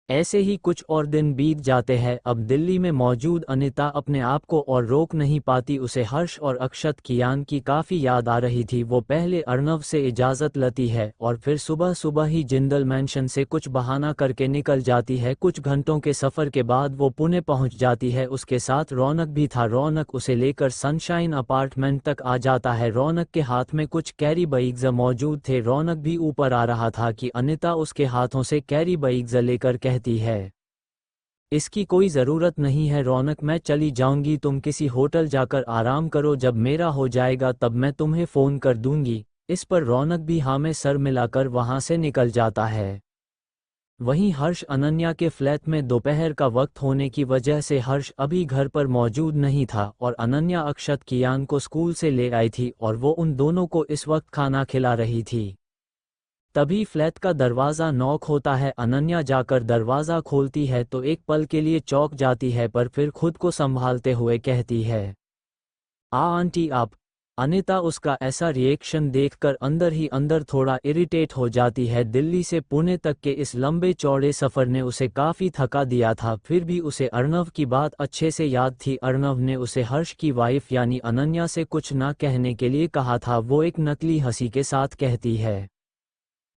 ऐसे ही कुछ और दिन बीत जाते हैं। अब दिल्ली में मौजूद अनिता अपने आप को और रोक नहीं पाती। उसे हर्ष और अक्षत कियान की काफ़ी याद आ रही थी। वो पहले अर्नव से इजाज़त लेती है और फिर सुबह सुबह ही जिंदल मैंशन से कुछ बहाना करके निकल जाती है। कुछ घंटों के सफ़र के बाद वो पुणे पहुंच जाती है। उसके साथ रौनक भी था। रौनक उसे लेकर सनशाइन अपार्टमेंट तक आ जाता है। रौनक के हाथ में कुछ कैरी बैग्स मौजूद थे। रौनक भी ऊपर आ रहा था कि अनिता उसके हाथों से कैरी बैग्स लेकर कहती है, इसकी कोई ज़रूरत नहीं है रौनक, मैं चली जाऊंगी, तुम किसी होटल जाकर आराम करो, जब मेरा हो जाएगा तब मैं तुम्हें फ़ोन कर दूंगी। इस पर रौनक भी हाँ में सर मिलाकर वहां से निकल जाता है। वहीं हर्ष अनन्या के फ्लैट में दोपहर का वक्त होने की वजह से हर्ष अभी घर पर मौजूद नहीं था और अनन्या अक्षत कियान को स्कूल से ले आई थी और वो उन दोनों को इस वक्त खाना खिला रही थी। तभी फ्लैट का दरवाज़ा नॉक होता है। अनन्या जाकर दरवाज़ा खोलती है तो एक पल के लिए चौंक जाती है, पर फिर खुद को संभालते हुए कहती है, आंटी आप। अनिता उसका ऐसा रिएक्शन देखकर अंदर ही अंदर थोड़ा इरिटेट हो जाती है। दिल्ली से पुणे तक के इस लंबे चौड़े सफ़र ने उसे काफ़ी थका दिया था, फिर भी उसे अर्नव की बात अच्छे से याद थी। अर्नव ने उसे हर्ष की वाइफ यानी अनन्या से कुछ ना कहने के लिए कहा था। वो एक नकली हंसी के साथ कहती है,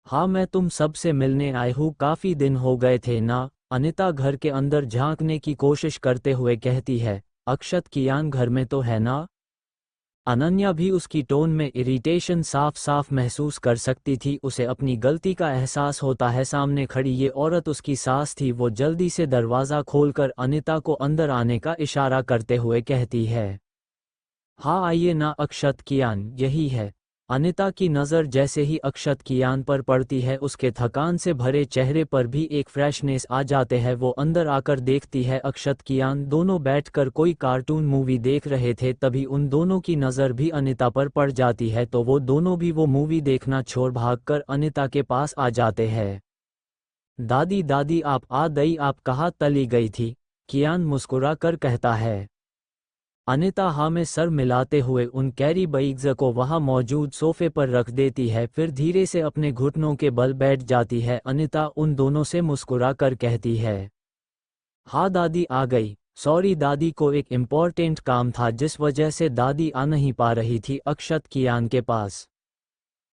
हाँ, मैं तुम सबसे मिलने आई हूँ, काफी दिन हो गए थे ना। अनिता घर के अंदर झांकने की कोशिश करते हुए कहती है। अक्षत कियान घर में तो है ना? अनन्या भी उसकी टोन में इरिटेशन साफ साफ महसूस कर सकती थी। उसे अपनी गलती का एहसास होता है। सामने खड़ी ये औरत उसकी सास थी। वो जल्दी से दरवाज़ा खोलकर अनिता को अंदर आने का इशारा करते हुए कहती है। हाँ आइए ना अक्षत कियान, यही है। अनिता की नज़र जैसे ही अक्षत कियान पर पड़ती है, उसके थकान से भरे चेहरे पर भी एक फ्रेशनेस आ जाते है। वो अंदर आकर देखती है अक्षत कियान दोनों बैठकर कोई कार्टून मूवी देख रहे थे। तभी उन दोनों की नज़र भी अनिता पर पड़ जाती है, तो वो दोनों भी वो मूवी देखना छोड़ भागकर अनिता के पास आ जाते हैं। दादी दादी आप आ गई, आप कहाँ तली गई थी? कियान मुस्कुरा कर कहता है। अनिता हाँ में सर मिलाते हुए उन कैरी बैग्स को वहां मौजूद सोफे पर रख देती है, फिर धीरे से अपने घुटनों के बल बैठ जाती है। अनिता उन दोनों से मुस्कुरा कर कहती है। हाँ दादी आ गई। सॉरी दादी को एक इम्पोर्टेंट काम था जिस वजह से दादी आ नहीं पा रही थी अक्षत कियान के पास।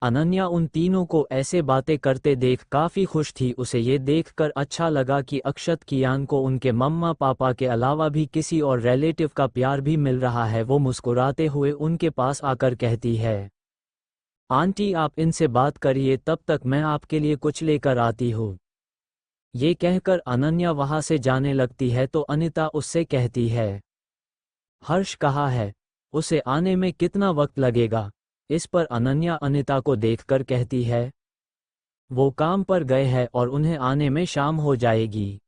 अनन्या उन तीनों को ऐसे बातें करते देख काफी खुश थी। उसे ये देखकर अच्छा लगा कि अक्षत कियान को उनके मम्मा पापा के अलावा भी किसी और रिलेटिव का प्यार भी मिल रहा है। वो मुस्कुराते हुए उनके पास आकर कहती है। आंटी आप इनसे बात करिए, तब तक मैं आपके लिए कुछ लेकर आती हूँ। ये कहकर अनन्या वहां से जाने लगती है तो अनिता उससे कहती है। हर्ष कहाँ है? उसे आने में कितना वक्त लगेगा? इस पर अनन्या अनिता को देखकर कहती है। वो काम पर गए हैं और उन्हें आने में शाम हो जाएगी।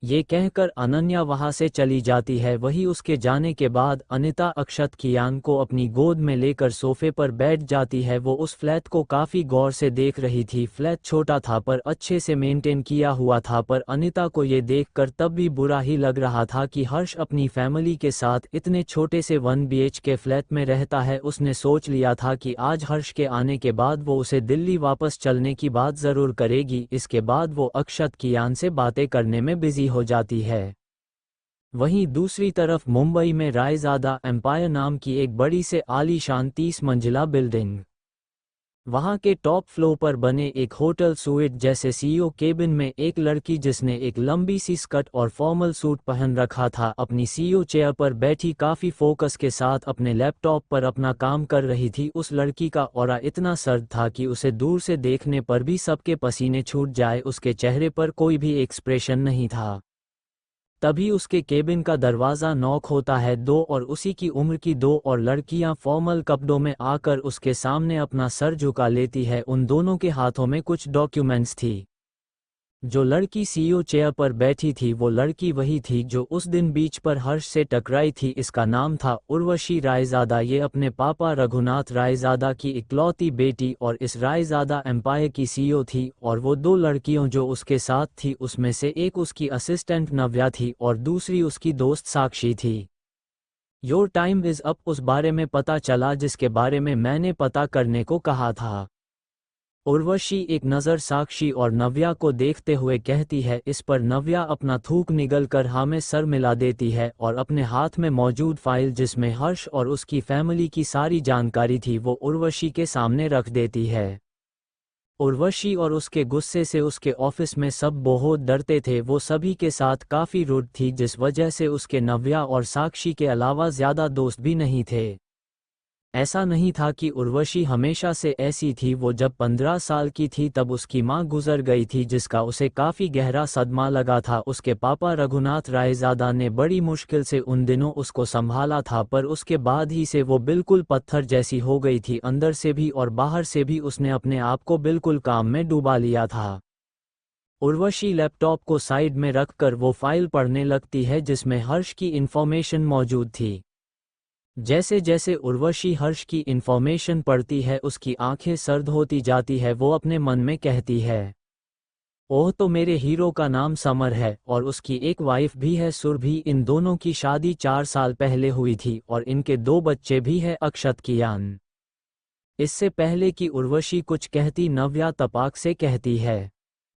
ये कहकर अनन्या वहां से चली जाती है। वही उसके जाने के बाद अनिता अक्षत कियान को अपनी गोद में लेकर सोफे पर बैठ जाती है। वो उस फ्लैट को काफी गौर से देख रही थी। फ्लैट छोटा था पर अच्छे से मेंटेन किया हुआ था, पर अनिता को ये देखकर तब भी बुरा ही लग रहा था कि हर्ष अपनी फैमिली के साथ इतने छोटे से 1 BHK फ्लैट में रहता है। उसने सोच लिया था कि आज हर्ष के आने के बाद वो उसे दिल्ली वापस चलने की बात जरूर करेगी। इसके बाद वो अक्षत कियान से बातें करने में बिजी हो जाती है। वहीं दूसरी तरफ मुंबई में रायजादा एम्पायर नाम की एक बड़ी से आलीशान 30 मंजिला बिल्डिंग, वहां के टॉप फ्लोर पर बने एक होटल स्वीट जैसे सीईओ केबिन में एक लड़की जिसने एक लंबी सी स्कर्ट और फॉर्मल सूट पहन रखा था, अपनी सीईओ चेयर पर बैठी काफी फोकस के साथ अपने लैपटॉप पर अपना काम कर रही थी। उस लड़की का ऑरा इतना सर्द था कि उसे दूर से देखने पर भी सबके पसीने छूट जाए। उसके चेहरे पर कोई भी एक्सप्रेशन नहीं था। तभी उसके केबिन का दरवाज़ा नॉक होता है। दो और उसी की उम्र की दो और लड़कियां फॉर्मल कपड़ों में आकर उसके सामने अपना सर झुका लेती है। उन दोनों के हाथों में कुछ डॉक्यूमेंट्स थी। जो लड़की सीईओ चेयर पर बैठी थी वो लड़की वही थी जो उस दिन बीच पर हर्ष से टकराई थी। इसका नाम था उर्वशी रायजादा। ये अपने पापा रघुनाथ रायजादा की इकलौती बेटी और इस रायजादा एम्पायर की सीईओ थी। और वो दो लड़कियों जो उसके साथ थी उसमें से एक उसकी असिस्टेंट नव्या थी और दूसरी उसकी दोस्त साक्षी थी। योर टाइम इज़ अप उस बारे में पता चला जिसके बारे में मैंने पता करने को कहा था। उर्वशी एक नज़र साक्षी और नव्या को देखते हुए कहती है। इस पर नव्या अपना थूक निगल कर हाँ में सर मिला देती है और अपने हाथ में मौजूद फाइल जिसमें हर्ष और उसकी फैमिली की सारी जानकारी थी वो उर्वशी के सामने रख देती है। उर्वशी और उसके गुस्से से उसके ऑफिस में सब बहुत डरते थे। वो सभी के साथ काफ़ी रूड थी जिस वजह से उसके नव्या और साक्षी के अलावा ज़्यादा दोस्त भी नहीं थे। ऐसा नहीं था कि उर्वशी हमेशा से ऐसी थी। वो जब 15 साल की थी तब उसकी मां गुजर गई थी जिसका उसे काफ़ी गहरा सदमा लगा था। उसके पापा रघुनाथ रायजादा ने बड़ी मुश्किल से उन दिनों उसको संभाला था, पर उसके बाद ही से वो बिल्कुल पत्थर जैसी हो गई थी। अंदर से भी और बाहर से भी उसने अपने आप को बिल्कुल काम में डूबा लिया था। उर्वशी लैपटॉप को साइड में रखकर वो फाइल पढ़ने लगती है जिसमें हर्ष की इन्फॉर्मेशन मौजूद थी। जैसे जैसे उर्वशी हर्ष की इन्फॉर्मेशन पढ़ती है उसकी आंखें सर्द होती जाती है। वो अपने मन में कहती है, ओह तो मेरे हीरो का नाम समर है और उसकी एक वाइफ भी है सुरभि। इन दोनों की शादी 4 साल पहले हुई थी और इनके 2 बच्चे भी हैं अक्षत कियान। इससे पहले कि उर्वशी कुछ कहती नव्या तपाक से कहती है,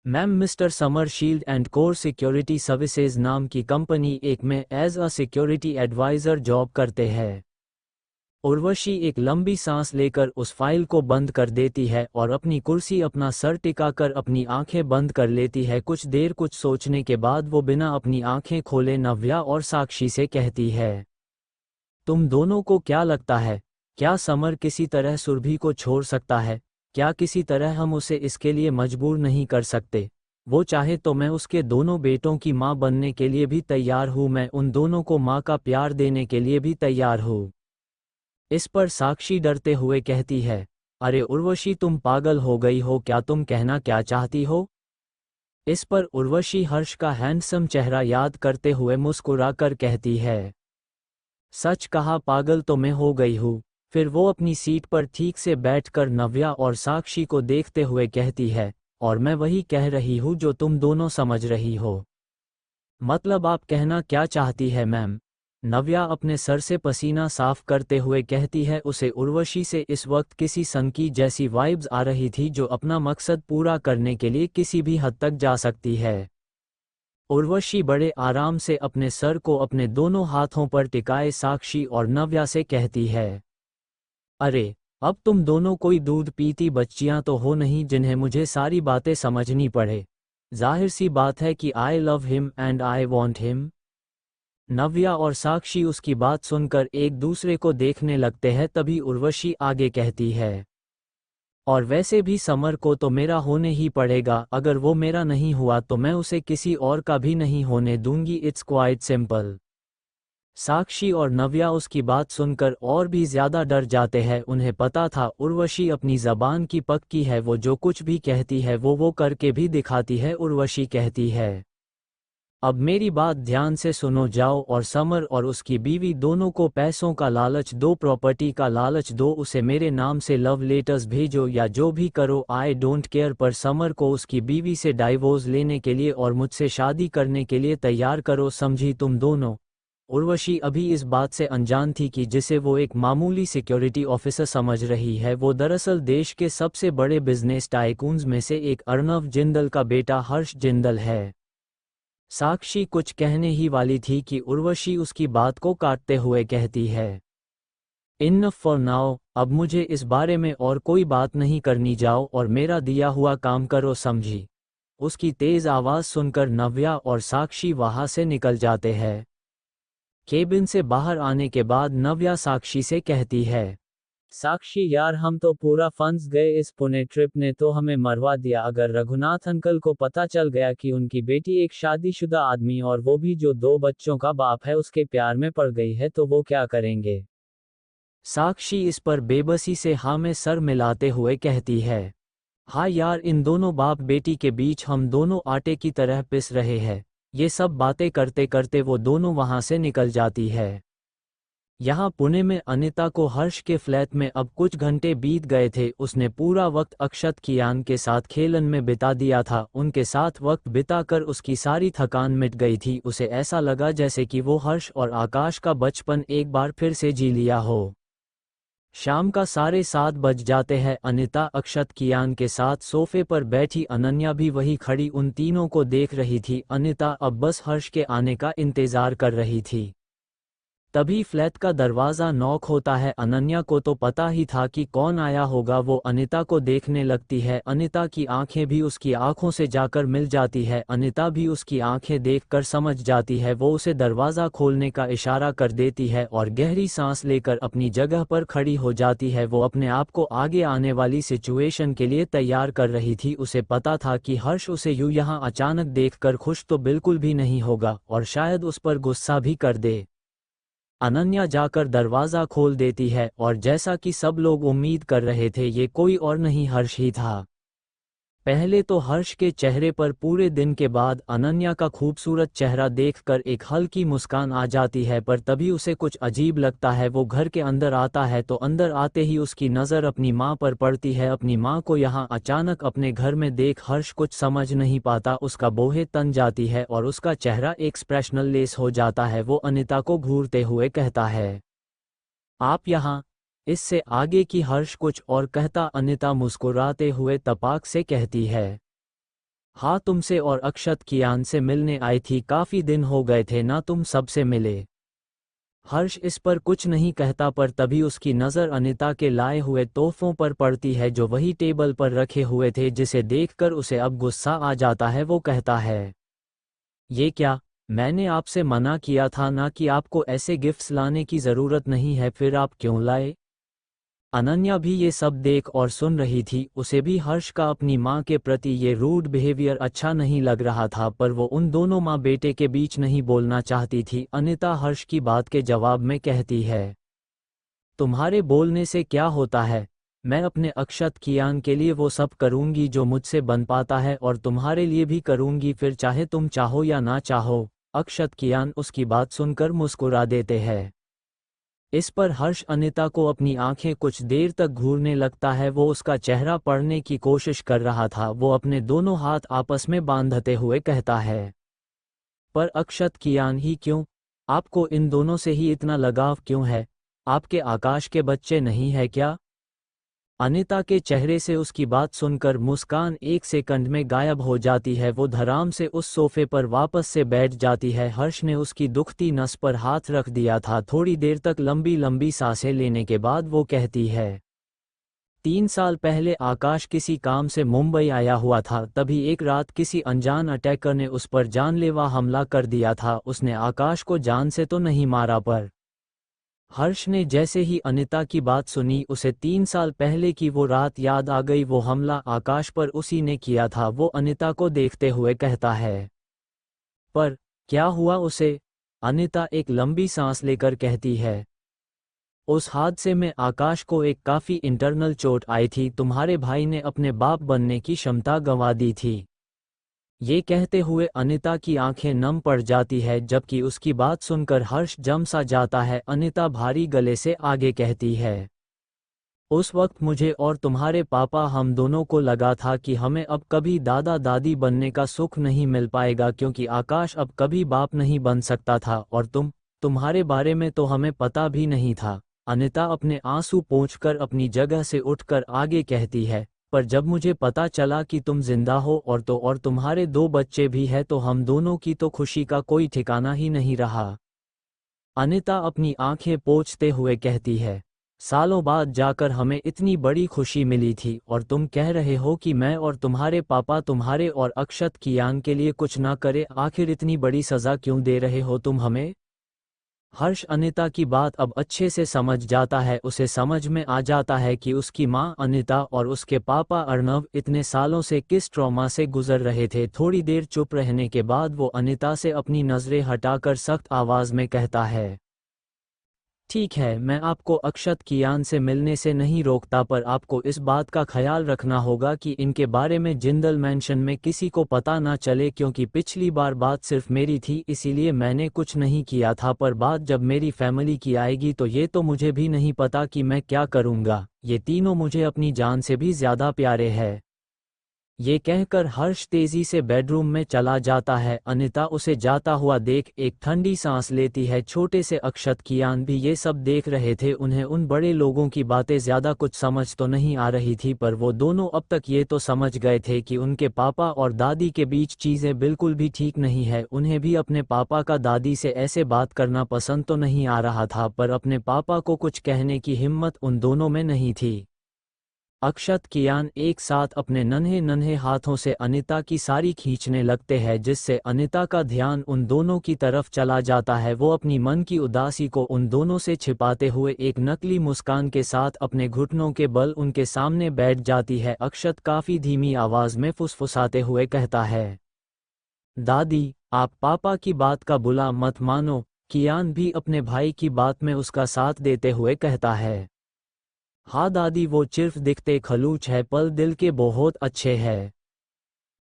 ma'am mister Samar shield and core security services नाम की कंपनी एक में as a security adviser job करते हैं। उर्वशी एक लंबी सांस लेकर उस फाइल को बंद कर देती है और अपनी कुर्सी अपना सर टिकाकर अपनी आंखें बंद कर लेती है। कुछ देर कुछ सोचने के बाद वो बिना अपनी आंखें खोले नव्या और साक्षी से कहती है, तुम दोनों को क्या लगता है, क्या समर किसी तरह सुरभि को छोड़ सकता है? क्या किसी तरह हम उसे इसके लिए मजबूर नहीं कर सकते? वो चाहे तो मैं उसके दोनों बेटों की माँ बनने के लिए भी तैयार हूँ, मैं उन दोनों को माँ का प्यार देने के लिए भी तैयार हूँ। इस पर साक्षी डरते हुए कहती है, अरे उर्वशी, तुम पागल हो गई हो क्या? तुम कहना क्या चाहती हो? इस पर उर्वशी हर्ष का हैंडसम चेहरा याद करते हुए मुस्कुराकर कहती है, सच कहा, पागल तो मैं हो गई हूँ। फिर वो अपनी सीट पर ठीक से बैठकर नव्या और साक्षी को देखते हुए कहती है, और मैं वही कह रही हूँ जो तुम दोनों समझ रही हो। मतलब आप कहना क्या चाहती है मैम? नव्या अपने सर से पसीना साफ करते हुए कहती है। उसे उर्वशी से इस वक्त किसी सनकी जैसी वाइब्स आ रही थी जो अपना मकसद पूरा करने के लिए किसी भी हद तक जा सकती है। उर्वशी बड़े आराम से अपने सर को अपने दोनों हाथों पर टिकाए साक्षी और नव्या से कहती है, अरे अब तुम दोनों कोई दूध पीती बच्चियां तो हो नहीं जिन्हें मुझे सारी बातें समझनी पड़े। जाहिर सी बात है कि I love him and I want him. Navya और साक्षी उसकी बात सुनकर एक दूसरे को देखने लगते हैं। तभी उर्वशी आगे कहती है, और वैसे भी समर को तो मेरा होने ही पड़ेगा, अगर वो मेरा नहीं हुआ तो मैं उसे किसी और का भी नहीं होने दूंगी। It's quite simple. साक्षी और नव्या उसकी बात सुनकर और भी ज्यादा डर जाते हैं। उन्हें पता था उर्वशी अपनी जबान की पक्की है, वो जो कुछ भी कहती है वो करके भी दिखाती है। उर्वशी कहती है, अब मेरी बात ध्यान से सुनो, जाओ और समर और उसकी बीवी दोनों को पैसों का लालच दो, प्रॉपर्टी का लालच दो, उसे मेरे नाम से लव लेटर्स भेजो या जो भी करो, आई डोंट केयर, पर समर को उसकी बीवी से डाइवोर्स लेने के लिए और मुझसे शादी करने के लिए तैयार करो, समझी तुम दोनों? उर्वशी अभी इस बात से अनजान थी कि जिसे वो एक मामूली सिक्योरिटी ऑफिसर समझ रही है वो दरअसल देश के सबसे बड़े बिजनेस टाइकून्स में से एक अर्नव जिंदल का बेटा हर्ष जिंदल है। साक्षी कुछ कहने ही वाली थी कि उर्वशी उसकी बात को काटते हुए कहती है, इनफ फॉर नाउ, अब मुझे इस बारे में और कोई बात नहीं करनी, जाओ और मेरा दिया हुआ काम करो, समझी? उसकी तेज आवाज सुनकर नव्या और साक्षी वहां से निकल जाते हैं। केबिन से बाहर आने के बाद नव्या साक्षी से कहती है, साक्षी यार, हम तो पूरा फंस गए, इस पुणे ट्रिप ने तो हमें मरवा दिया। अगर रघुनाथ अंकल को पता चल गया कि उनकी बेटी एक शादीशुदा आदमी और वो भी जो 2 बच्चों का बाप है उसके प्यार में पड़ गई है तो वो क्या करेंगे? साक्षी इस पर बेबसी से हाँ में सर मिलाते हुए कहती है, हाँ यार, इन दोनों बाप बेटी के बीच हम दोनों आटे की तरह पिस रहे हैं। ये सब बातें करते करते वो दोनों वहां से निकल जाती है। यहाँ पुणे में अनिता को हर्ष के फ्लैट में अब कुछ घंटे बीत गए थे। उसने पूरा वक्त अक्षत कियान के साथ खेलन में बिता दिया था। उनके साथ वक्त बिताकर उसकी सारी थकान मिट गई थी। उसे ऐसा लगा जैसे कि वो हर्ष और आकाश का बचपन एक बार फिर से जी लिया हो। शाम का 7:30 बज जाते हैं। अनिता अक्षत कियान के साथ सोफे पर बैठी, अनन्या भी वही खड़ी उन तीनों को देख रही थी। अनिता अब बस हर्ष के आने का इंतजार कर रही थी। तभी फ्लैट का दरवाज़ा नॉक होता है। अनन्या को तो पता ही था कि कौन आया होगा। वो अनिता को देखने लगती है। अनिता की आंखें भी उसकी आंखों से जाकर मिल जाती है। अनिता भी उसकी आंखें देखकर समझ जाती है। वो उसे दरवाज़ा खोलने का इशारा कर देती है और गहरी सांस लेकर अपनी जगह पर खड़ी हो जाती है। वो अपने आप को आगे आने वाली सिचुएशन के लिए तैयार कर रही थी। उसे पता था कि हर्ष उसे यूं यहाँ अचानक देखकर खुश तो बिल्कुल भी नहीं होगा और शायद उस पर गुस्सा भी कर दे। अनन्या जाकर दरवाज़ा खोल देती है और जैसा कि सब लोग उम्मीद कर रहे थे, ये कोई और नहीं हर्ष ही था। पहले तो हर्ष के चेहरे पर पूरे दिन के बाद अनन्या का खूबसूरत चेहरा देखकर एक हल्की मुस्कान आ जाती है, पर तभी उसे कुछ अजीब लगता है। वो घर के अंदर आता है तो अंदर आते ही उसकी नज़र अपनी माँ पर पड़ती है। अपनी माँ को यहाँ अचानक अपने घर में देख हर्ष कुछ समझ नहीं पाता। उसका बोहे तन जाती है और उसका चेहरा एक्सप्रेशनल लेस हो जाता है। वो अनिता को घूरते हुए कहता है, आप यहाँ? इससे आगे की हर्ष कुछ और कहता। अनिता मुस्कुराते हुए तपाक से कहती है, हाँ, तुमसे और अक्षत कियान से मिलने आई थी, काफी दिन हो गए थे ना तुम सबसे मिले। हर्ष इस पर कुछ नहीं कहता, पर तभी उसकी नज़र अनिता के लाए हुए तोहफों पर पड़ती है जो वही टेबल पर रखे हुए थे, जिसे देखकर उसे अब गुस्सा आ जाता है। वो कहता है, ये क्या? मैंने आपसे मना किया था ना कि आपको ऐसे गिफ्ट्स लाने की ज़रूरत नहीं है, फिर आप क्यों लाए? अनन्या भी ये सब देख और सुन रही थी। उसे भी हर्ष का अपनी माँ के प्रति ये रूड बिहेवियर अच्छा नहीं लग रहा था, पर वो उन दोनों माँ बेटे के बीच नहीं बोलना चाहती थी। अनिता हर्ष की बात के जवाब में कहती है, तुम्हारे बोलने से क्या होता है? मैं अपने अक्षत कियान के लिए वो सब करूंगी जो मुझसे बन पाता है, और तुम्हारे लिए भी करूंगी, फिर चाहे तुम चाहो या ना चाहो। अक्षत कियान उसकी बात सुनकर मुस्कुरा देते हैं। इस पर हर्ष अनिता को अपनी आंखें कुछ देर तक घूरने लगता है। वो उसका चेहरा पढ़ने की कोशिश कर रहा था। वो अपने दोनों हाथ आपस में बांधते हुए कहता है, पर अक्षत कियान ही क्यों? आपको इन दोनों से ही इतना लगाव क्यों है? आपके आकाश के बच्चे नहीं है क्या? अनिता के चेहरे से उसकी बात सुनकर मुस्कान एक सेकंड में गायब हो जाती है। वो धड़ाम से उस सोफे पर वापस से बैठ जाती है। हर्ष ने उसकी दुखती नस पर हाथ रख दिया था। थोड़ी देर तक लंबी लंबी सांसें लेने के बाद वो कहती है, 3 साल पहले आकाश किसी काम से मुंबई आया हुआ था। तभी एक रात किसी अनजान अटैकर ने उस पर जानलेवा हमला कर दिया था। उसने आकाश को जान से तो नहीं मारा, पर हर्ष ने जैसे ही अनिता की बात सुनी, उसे 3 साल पहले की वो रात याद आ गई। वो हमला आकाश पर उसी ने किया था। वो अनिता को देखते हुए कहता है, पर क्या हुआ उसे? अनिता एक लंबी सांस लेकर कहती है, उस हादसे में आकाश को एक काफ़ी इंटरनल चोट आई थी। तुम्हारे भाई ने अपने बाप बनने की क्षमता गंवा दी थी। ये कहते हुए अनिता की आंखें नम पड़ जाती है, जबकि उसकी बात सुनकर हर्ष जम सा जाता है। अनिता भारी गले से आगे कहती है, उस वक्त मुझे और तुम्हारे पापा हम दोनों को लगा था कि हमें अब कभी दादा दादी बनने का सुख नहीं मिल पाएगा, क्योंकि आकाश अब कभी बाप नहीं बन सकता था, और तुम्हारे बारे में तो हमें पता भी नहीं था। अनिता अपने आंसू पोंछकर अपनी जगह से उठकर आगे कहती है, पर जब मुझे पता चला कि तुम जिंदा हो और तुम्हारे 2 बच्चे भी हैं, तो हम दोनों की तो खुशी का कोई ठिकाना ही नहीं रहा। अनिता अपनी आंखें पोंछते हुए कहती है, सालों बाद जाकर हमें इतनी बड़ी खुशी मिली थी, और तुम कह रहे हो कि मैं और तुम्हारे पापा तुम्हारे और अक्षत कियान के लिए कुछ ना करे। आखिर इतनी बड़ी सज़ा क्यों दे रहे हो तुम हमें? हर्ष अनिता की बात अब अच्छे से समझ जाता है। उसे समझ में आ जाता है कि उसकी माँ अनिता और उसके पापा अर्णव इतने सालों से किस ट्रॉमा से गुजर रहे थे। थोड़ी देर चुप रहने के बाद वो अनिता से अपनी नज़रें हटाकर सख्त आवाज़ में कहता है, ठीक है, मैं आपको अक्षत कियान से मिलने से नहीं रोकता, पर आपको इस बात का ख्याल रखना होगा कि इनके बारे में जिंदल मैंशन में किसी को पता ना चले, क्योंकि पिछली बार बात सिर्फ मेरी थी, इसीलिए मैंने कुछ नहीं किया था, पर बात जब मेरी फैमिली की आएगी तो ये तो मुझे भी नहीं पता कि मैं क्या करूँगा। ये तीनों मुझे अपनी जान से भी ज़्यादा प्यारे हैं। ये कहकर हर्ष तेजी से बेडरूम में चला जाता है। अनिता उसे जाता हुआ देख एक ठंडी सांस लेती है। छोटे से अक्षत कियान भी ये सब देख रहे थे। उन्हें उन बड़े लोगों की बातें ज़्यादा कुछ समझ तो नहीं आ रही थी, पर वो दोनों अब तक ये तो समझ गए थे कि उनके पापा और दादी के बीच चीज़ें बिल्कुल भी ठीक नहीं है। उन्हें भी अपने पापा का दादी से ऐसे बात करना पसंद तो नहीं आ रहा था, पर अपने पापा को कुछ कहने की हिम्मत उन दोनों में नहीं थी। अक्षत कियान एक साथ अपने नन्हे नन्हे हाथों से अनिता की साड़ी खींचने लगते हैं, जिससे अनिता का ध्यान उन दोनों की तरफ चला जाता है। वो अपनी मन की उदासी को उन दोनों से छिपाते हुए एक नकली मुस्कान के साथ अपने घुटनों के बल उनके सामने बैठ जाती है। अक्षत काफ़ी धीमी आवाज़ में फुसफुसाते हुए कहता है, दादी, आप पापा की बात का बुरा मत मानो। कियान भी अपने भाई की बात में उसका साथ देते हुए कहता है, हाँ दादी, वो सिर्फ दिखते खलूच है, पर दिल के बहुत अच्छे हैं।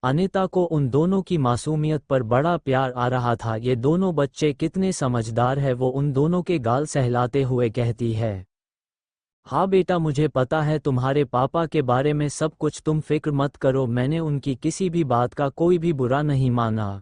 अनिता को उन दोनों की मासूमियत पर बड़ा प्यार आ रहा था। ये दोनों बच्चे कितने समझदार है। वो उन दोनों के गाल सहलाते हुए कहती है, हाँ बेटा, मुझे पता है तुम्हारे पापा के बारे में सब कुछ, तुम फिक्र मत करो। मैंने उनकी किसी भी बात का कोई भी बुरा नहीं माना।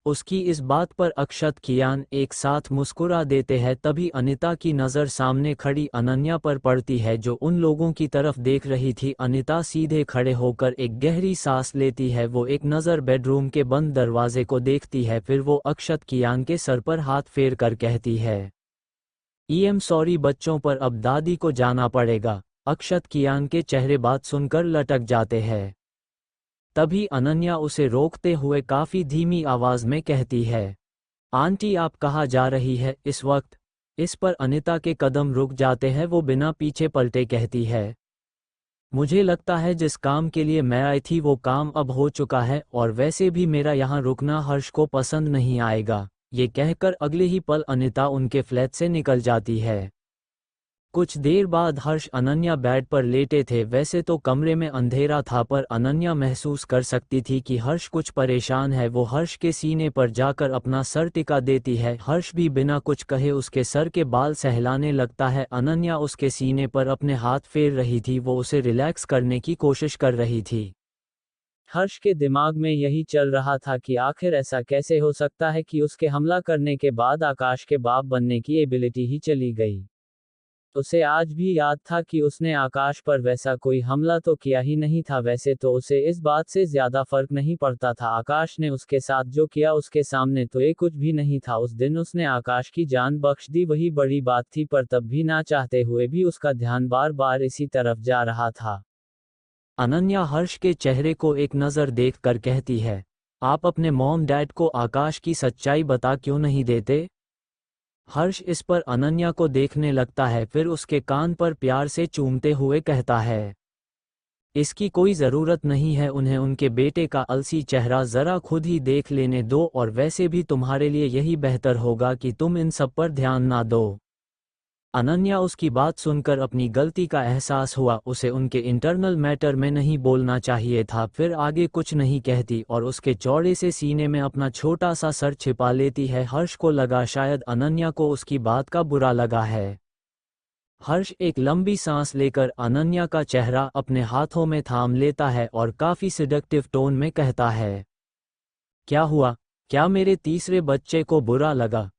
उसकी इस बात पर अक्षत कियान एक साथ मुस्कुरा देते हैं। तभी अनिता की नज़र सामने खड़ी अनन्या पर पड़ती है, जो उन लोगों की तरफ देख रही थी। अनिता सीधे खड़े होकर एक गहरी सांस लेती है। वो एक नज़र बेडरूम के बंद दरवाजे को देखती है, फिर वो अक्षत कियान के सर पर हाथ फेर कर कहती है, सॉरी बच्चों पर अब दादी को जाना पड़ेगा। अक्षत कियान के चेहरे बात सुनकर लटक जाते हैं। तभी अनन्या उसे रोकते हुए काफी धीमी आवाज में कहती है, आंटी आप कहाँ जा रही है इस वक्त? इस पर अनिता के कदम रुक जाते हैं। वो बिना पीछे पलटे कहती है, मुझे लगता है जिस काम के लिए मैं आई थी वो काम अब हो चुका है, और वैसे भी मेरा यहाँ रुकना हर्ष को पसंद नहीं आएगा। ये कहकर अगले ही पल अनिता उनके फ्लैट से निकल जाती है। कुछ देर बाद हर्ष अनन्या बेड पर लेटे थे। वैसे तो कमरे में अंधेरा था, पर अनन्या महसूस कर सकती थी कि हर्ष कुछ परेशान है। वो हर्ष के सीने पर जाकर अपना सर टिका देती है। हर्ष भी बिना कुछ कहे उसके सर के बाल सहलाने लगता है। अनन्या उसके सीने पर अपने हाथ फेर रही थी। वो उसे रिलैक्स करने की कोशिश कर रही थी। हर्ष के दिमाग में यही चल रहा था कि आखिर ऐसा कैसे हो सकता है कि उसके हमला करने के बाद आकाश के बाप बनने की एबिलिटी ही चली गई। उसे आज भी याद था कि उसने आकाश पर वैसा कोई हमला तो किया ही नहीं था। वैसे तो उसे इस बात से ज्यादा फर्क नहीं पड़ता था। आकाश ने उसके साथ जो किया उसके सामने तो ये कुछ भी नहीं था। उस दिन उसने आकाश की जान बख्श दी, वही बड़ी बात थी। पर तब भी ना चाहते हुए भी उसका ध्यान बार बार इसी तरफ जा रहा था। अनन्या हर्ष के चेहरे को एक नज़र देखकर कहती है, आप अपने मॉम डैड को आकाश की सच्चाई बता क्यों नहीं देते? हर्ष इस पर अनन्या को देखने लगता है, फिर उसके कान पर प्यार से चूमते हुए कहता है, इसकी कोई ज़रूरत नहीं है उन्हें। उनके बेटे का अलसी चेहरा ज़रा खुद ही देख लेने दो, और वैसे भी तुम्हारे लिए यही बेहतर होगा कि तुम इन सब पर ध्यान ना दो। अनन्या उसकी बात सुनकर अपनी गलती का एहसास हुआ। उसे उनके इंटरनल मैटर में नहीं बोलना चाहिए था। फिर आगे कुछ नहीं कहती और उसके चौड़े से सीने में अपना छोटा सा सर छिपा लेती है। हर्ष को लगा शायद अनन्या को उसकी बात का बुरा लगा है। हर्ष एक लंबी सांस लेकर अनन्या का चेहरा अपने हाथों में थाम लेता है और काफी सिडक्टिव टोन में कहता है, क्या हुआ? क्या मेरे तीसरे बच्चे को बुरा लगा?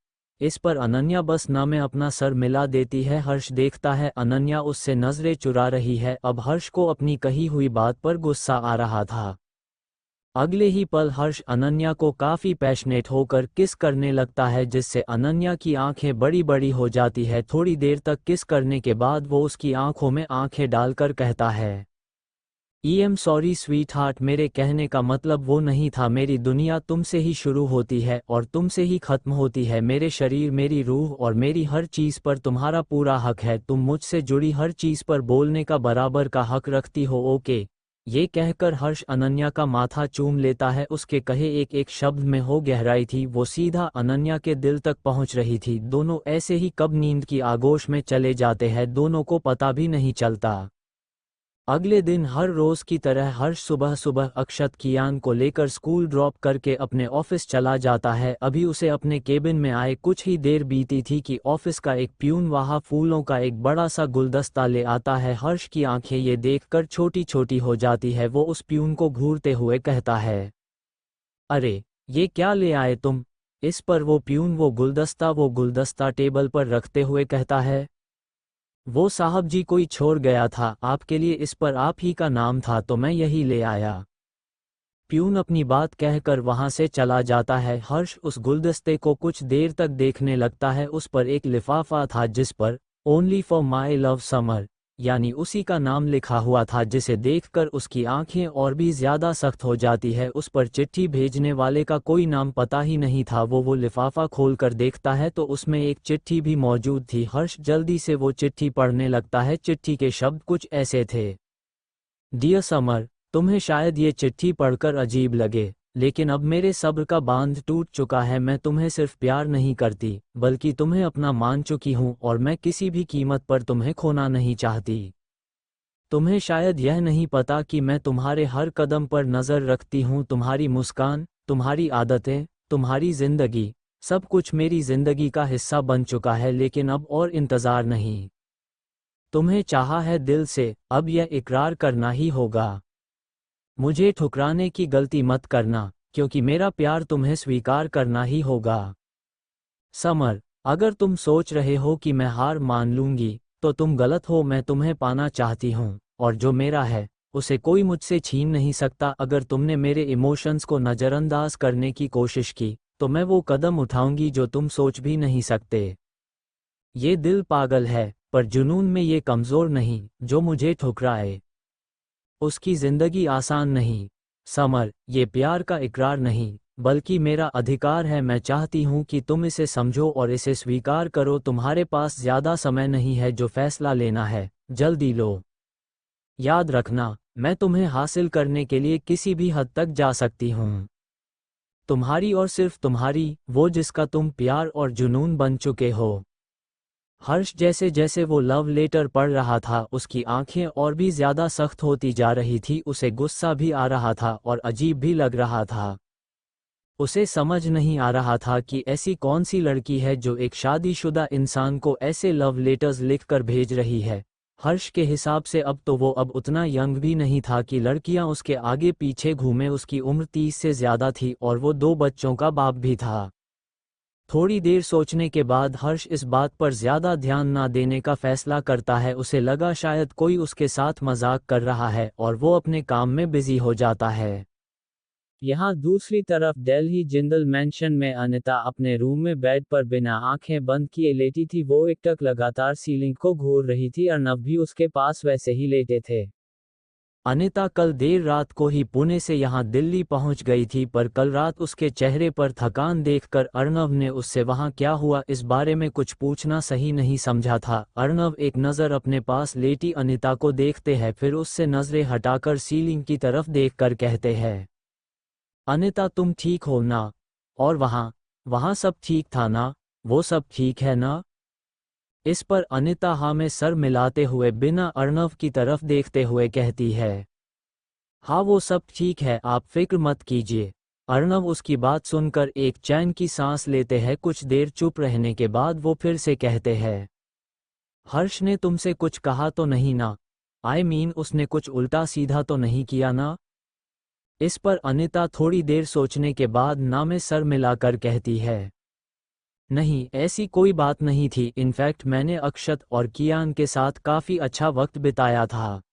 इस पर अनन्या बस ना में अपना सर मिला देती है। हर्ष देखता है अनन्या उससे नजरें चुरा रही है। अब हर्ष को अपनी कही हुई बात पर गुस्सा आ रहा था। अगले ही पल हर्ष अनन्या को काफी पैशनेट होकर किस करने लगता है, जिससे अनन्या की आंखें बड़ी बड़ी हो जाती है। थोड़ी देर तक किस करने के बाद वो उसकी आंखों में आंखें डालकर कहता है, सॉरी स्वीट हार्ट, मेरे कहने का मतलब वो नहीं था। मेरी दुनिया तुमसे ही शुरू होती है और तुमसे ही खत्म होती है। मेरे शरीर, मेरी रूह और मेरी हर चीज़ पर तुम्हारा पूरा हक है। तुम मुझसे जुड़ी हर चीज़ पर बोलने का बराबर का हक रखती हो, ओके? ये कहकर हर्ष अनन्या का माथा चूम लेता है। उसके कहे एक एक शब्द में हो गहराई थी, वो सीधा अनन्या के दिल तक पहुंच रही थी। दोनों ऐसे ही कब नींद की आगोश में चले जाते हैं, दोनों को पता भी नहीं चलता। अगले दिन हर रोज की तरह हर्ष सुबह सुबह अक्षत कियान को लेकर स्कूल ड्रॉप करके अपने ऑफिस चला जाता है। अभी उसे अपने केबिन में आए कुछ ही देर बीती थी कि ऑफिस का एक प्यून वहां फूलों का एक बड़ा सा गुलदस्ता ले आता है। हर्ष की आंखें ये देखकर छोटी छोटी हो जाती है। वो उस प्यून को घूरते हुए कहता है, अरे ये क्या ले आए तुम? इस पर वो प्यून वो गुलदस्ता टेबल पर रखते हुए कहता है, वो साहब जी कोई छोड़ गया था आपके लिए, इस पर आप ही का नाम था तो मैं यही ले आया। प्यून अपनी बात कहकर वहां से चला जाता है। हर्ष उस गुलदस्ते को कुछ देर तक देखने लगता है। उस पर एक लिफाफा था जिस पर only for my love summer यानी उसी का नाम लिखा हुआ था, जिसे देखकर उसकी आंखें और भी ज्यादा सख्त हो जाती है। उस पर चिट्ठी भेजने वाले का कोई नाम पता ही नहीं था। वो लिफाफा खोलकर देखता है तो उसमें एक चिट्ठी भी मौजूद थी। हर्ष जल्दी से वो चिट्ठी पढ़ने लगता है। चिट्ठी के शब्द कुछ ऐसे थे, डियर समर, तुम्हें शायद ये चिट्ठी पढ़कर अजीब लगे, लेकिन अब मेरे सब्र का बांध टूट चुका है। मैं तुम्हें सिर्फ प्यार नहीं करती बल्कि तुम्हें अपना मान चुकी हूँ, और मैं किसी भी कीमत पर तुम्हें खोना नहीं चाहती। तुम्हें शायद यह नहीं पता कि मैं तुम्हारे हर कदम पर नज़र रखती हूँ। तुम्हारी मुस्कान, तुम्हारी आदतें, तुम्हारी जिंदगी, सब कुछ मेरी जिंदगी का हिस्सा बन चुका है। लेकिन अब और इंतज़ार नहीं, तुम्हें चाहा है दिल से, अब यह इकरार करना ही होगा। मुझे ठुकराने की गलती मत करना, क्योंकि मेरा प्यार तुम्हें स्वीकार करना ही होगा। समर, अगर तुम सोच रहे हो कि मैं हार मान लूंगी तो तुम गलत हो। मैं तुम्हें पाना चाहती हूँ, और जो मेरा है उसे कोई मुझसे छीन नहीं सकता। अगर तुमने मेरे इमोशंस को नज़रअंदाज करने की कोशिश की तो मैं वो कदम उठाऊंगी जो तुम सोच भी नहीं सकते। ये दिल पागल है, पर जुनून में ये कमज़ोर नहीं, जो मुझे ठुकराए। उसकी ज़िंदगी आसान नहीं। समर, ये प्यार का इकरार नहीं, बल्कि मेरा अधिकार है। मैं चाहती हूँ कि तुम इसे समझो और इसे स्वीकार करो। तुम्हारे पास ज़्यादा समय नहीं है। जो फैसला लेना है, जल्दी लो। याद रखना, मैं तुम्हें हासिल करने के लिए किसी भी हद तक जा सकती हूँ। तुम्हारी और सिर्फ तुम्हारी, वो जिसका तुम प्यार और जुनून बन चुके हो। हर्ष जैसे जैसे वो लव लेटर पढ़ रहा था, उसकी आंखें और भी ज्यादा सख्त होती जा रही थी। उसे गुस्सा भी आ रहा था और अजीब भी लग रहा था। उसे समझ नहीं आ रहा था कि ऐसी कौन सी लड़की है जो एक शादीशुदा इंसान को ऐसे लव लेटर्स लिखकर भेज रही है। हर्ष के हिसाब से अब तो वो अब उतना यंग भी नहीं था कि लड़कियां उसके आगे पीछे घूमे। उसकी उम्र 30 से ज्यादा थी और वो 2 बच्चों का बाप भी था। थोड़ी देर सोचने के बाद हर्ष इस बात पर ज्यादा ध्यान ना देने का फैसला करता है। उसे लगा शायद कोई उसके साथ मजाक कर रहा है और वो अपने काम में बिजी हो जाता है। यहाँ दूसरी तरफ दिल्ली जिंदल मैंशन में अनिता अपने रूम में बेड पर बिना आंखें बंद किए लेटी थी। वो एकटक लगातार सीलिंग को घूर रही थी। अर्नब भी उसके पास वैसे ही लेटे थे। अनिता कल देर रात को ही पुणे से यहाँ दिल्ली पहुँच गई थी, पर कल रात उसके चेहरे पर थकान देखकर अर्नव ने उससे वहाँ क्या हुआ इस बारे में कुछ पूछना सही नहीं समझा था। अर्नव एक नज़र अपने पास लेटी अनिता को देखते हैं, फिर उससे नज़रें हटाकर सीलिंग की तरफ देखकर कहते हैं, अनिता तुम ठीक हो ना? और वहाँ वहाँ सब ठीक था ना? वो सब ठीक है ना? इस पर अनिता हाँ में सर मिलाते हुए बिना अर्नव की तरफ देखते हुए कहती है, हाँ वो सब ठीक है, आप फिक्र मत कीजिए। अर्नव उसकी बात सुनकर एक चैन की सांस लेते हैं। कुछ देर चुप रहने के बाद वो फिर से कहते हैं, हर्ष ने तुमसे कुछ कहा तो नहीं ना? उसने कुछ उल्टा सीधा तो नहीं किया ना? इस पर अनिता थोड़ी देर सोचने के बाद ना में सर मिलाकर कहती है, नहीं ऐसी कोई बात नहीं थी। इनफैक्ट मैंने अक्षत और कियान के साथ काफ़ी अच्छा वक्त बिताया था।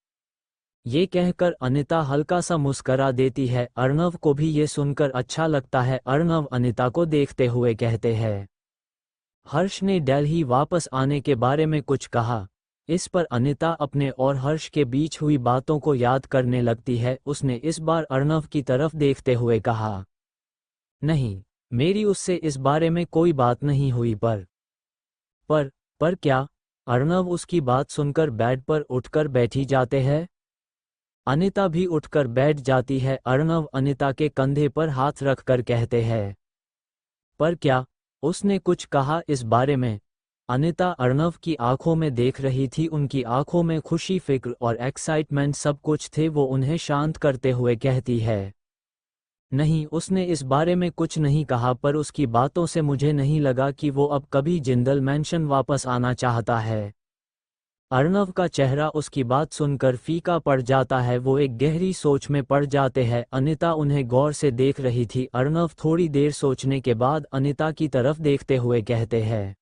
ये कहकर अनिता हल्का सा मुस्करा देती है। अर्नव को भी ये सुनकर अच्छा लगता है। अर्नव अनिता को देखते हुए कहते हैं, हर्ष ने दिल्ली वापस आने के बारे में कुछ कहा? इस पर अनिता अपने और हर्ष के बीच हुई बातों को याद करने लगती है। उसने इस बार अर्नव की तरफ देखते हुए कहा, नहीं, मेरी उससे इस बारे में कोई बात नहीं हुई। पर क्या? अर्नव उसकी बात सुनकर बेड पर उठकर बैठी जाते हैं। अनिता भी उठकर बैठ जाती है। अर्नव अनिता के कंधे पर हाथ रखकर कहते हैं, पर क्या? उसने कुछ कहा इस बारे में? अनिता अर्नव की आंखों में देख रही थी। उनकी आंखों में खुशी, फिक्र और एक्साइटमेंट सब कुछ थे। वो उन्हें शांत करते हुए कहती है, नहीं, उसने इस बारे में कुछ नहीं कहा, पर उसकी बातों से मुझे नहीं लगा कि वो अब कभी जिंदल मैंशन वापस आना चाहता है। अर्नव का चेहरा उसकी बात सुनकर फीका पड़ जाता है। वो एक गहरी सोच में पड़ जाते हैं। अनिता उन्हें गौर से देख रही थी। अर्नव थोड़ी देर सोचने के बाद अनिता की तरफ देखते हुए कहते हैं,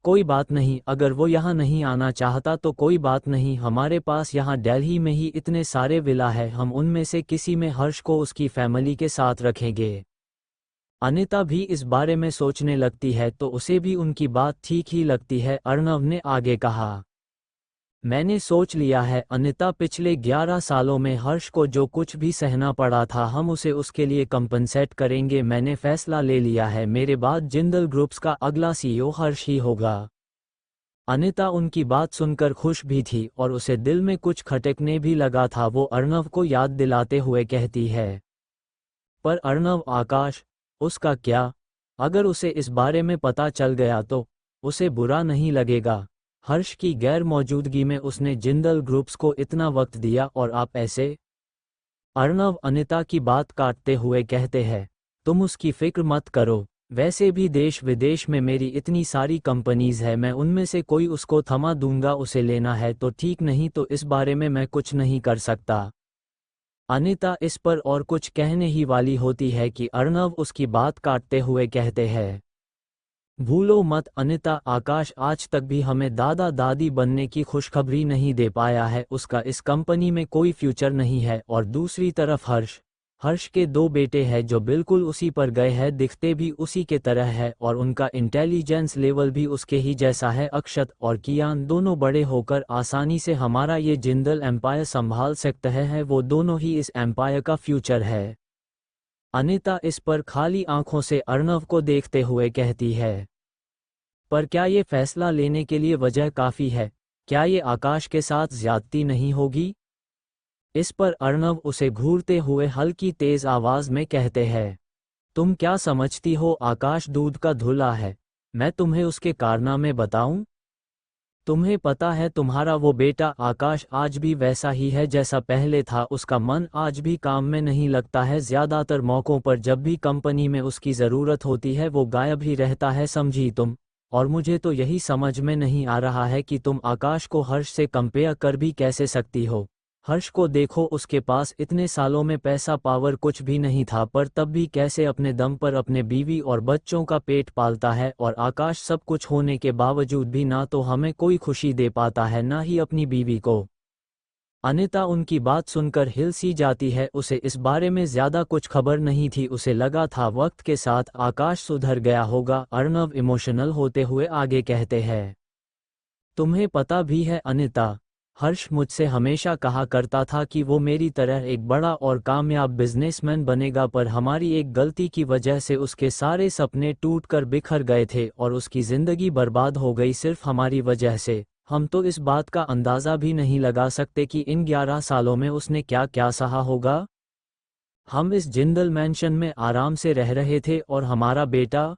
कोई बात नहीं, अगर वो यहाँ नहीं आना चाहता तो कोई बात नहीं। हमारे पास यहाँ दिल्ली में ही इतने सारे विला है, हम उनमें से किसी में हर्ष को उसकी फैमिली के साथ रखेंगे। अनिता भी इस बारे में सोचने लगती है तो उसे भी उनकी बात ठीक ही लगती है। अर्नव ने आगे कहा, मैंने सोच लिया है अनिता, पिछले 11 सालों में हर्ष को जो कुछ भी सहना पड़ा था, हम उसे उसके लिए कंपनसेट करेंगे। मैंने फैसला ले लिया है, मेरे बाद जिंदल ग्रुप्स का अगला सीईओ हर्ष ही होगा। अनिता उनकी बात सुनकर खुश भी थी और उसे दिल में कुछ खटकने भी लगा था। वो अर्नव को याद दिलाते हुए कहती है, पर अर्नव आकाश, उसका क्या? अगर उसे इस बारे में पता चल गया तो उसे बुरा नहीं लगेगा? हर्ष की गैर मौजूदगी में उसने जिंदल ग्रुप्स को इतना वक्त दिया और आप ऐसे? अर्नव अनिता की बात काटते हुए कहते हैं, तुम उसकी फिक्र मत करो। वैसे भी देश विदेश में मेरी इतनी सारी कंपनीज है, मैं उनमें से कोई उसको थमा दूंगा। उसे लेना है तो ठीक, नहीं तो इस बारे में मैं कुछ नहीं कर सकता। अनिता इस पर और कुछ कहने ही वाली होती है कि अर्नव उसकी बात काटते हुए कहते हैं, भूलो मत अनिता, आकाश आज तक भी हमें दादा दादी बनने की खुशखबरी नहीं दे पाया है। उसका इस कंपनी में कोई फ्यूचर नहीं है। और दूसरी तरफ हर्ष, हर्ष के 2 बेटे हैं जो बिल्कुल उसी पर गए हैं, दिखते भी उसी के तरह है और उनका इंटेलिजेंस लेवल भी उसके ही जैसा है। अक्षत और कियान दोनों बड़े होकर आसानी से हमारा ये जिंदल एम्पायर संभाल सकते हैं, वो दोनों ही इस एम्पायर का फ्यूचर है। अनिता इस पर खाली आंखों से अर्णव को देखते हुए कहती है, पर क्या ये फैसला लेने के लिए वजह काफ़ी है? क्या ये आकाश के साथ ज्यादती नहीं होगी? इस पर अर्णव उसे घूरते हुए हल्की तेज आवाज में कहते हैं, तुम क्या समझती हो आकाश दूध का धुला है? मैं तुम्हें उसके कारनामे बताऊं? तुम्हें पता है तुम्हारा वो बेटा आकाश आज भी वैसा ही है जैसा पहले था, उसका मन आज भी काम में नहीं लगता है। ज्यादातर मौकों पर जब भी कंपनी में उसकी ज़रूरत होती है वो गायब ही रहता है, समझी तुम? और मुझे तो यही समझ में नहीं आ रहा है कि तुम आकाश को हर्ष से कंपेयर कर भी कैसे सकती हो। हर्ष को देखो, उसके पास इतने सालों में पैसा पावर कुछ भी नहीं था, पर तब भी कैसे अपने दम पर अपने बीवी और बच्चों का पेट पालता है। और आकाश सब कुछ होने के बावजूद भी ना तो हमें कोई खुशी दे पाता है ना ही अपनी बीवी को। अनिता उनकी बात सुनकर हिल सी जाती है, उसे इस बारे में ज्यादा कुछ खबर नहीं थी। उसे लगा था वक्त के साथ आकाश सुधर गया होगा। अर्णव इमोशनल होते हुए आगे कहते हैं, तुम्हें पता भी है अनिता, हर्ष मुझसे हमेशा कहा करता था कि वो मेरी तरह एक बड़ा और कामयाब बिजनेसमैन बनेगा, पर हमारी एक गलती की वजह से उसके सारे सपने टूटकर बिखर गए थे और उसकी जिंदगी बर्बाद हो गई सिर्फ हमारी वजह से। हम तो इस बात का अंदाज़ा भी नहीं लगा सकते कि इन 11 सालों में उसने क्या क्या सहा होगा। हम इस जिंदल मैंशन में आराम से रह रहे थे और हमारा बेटा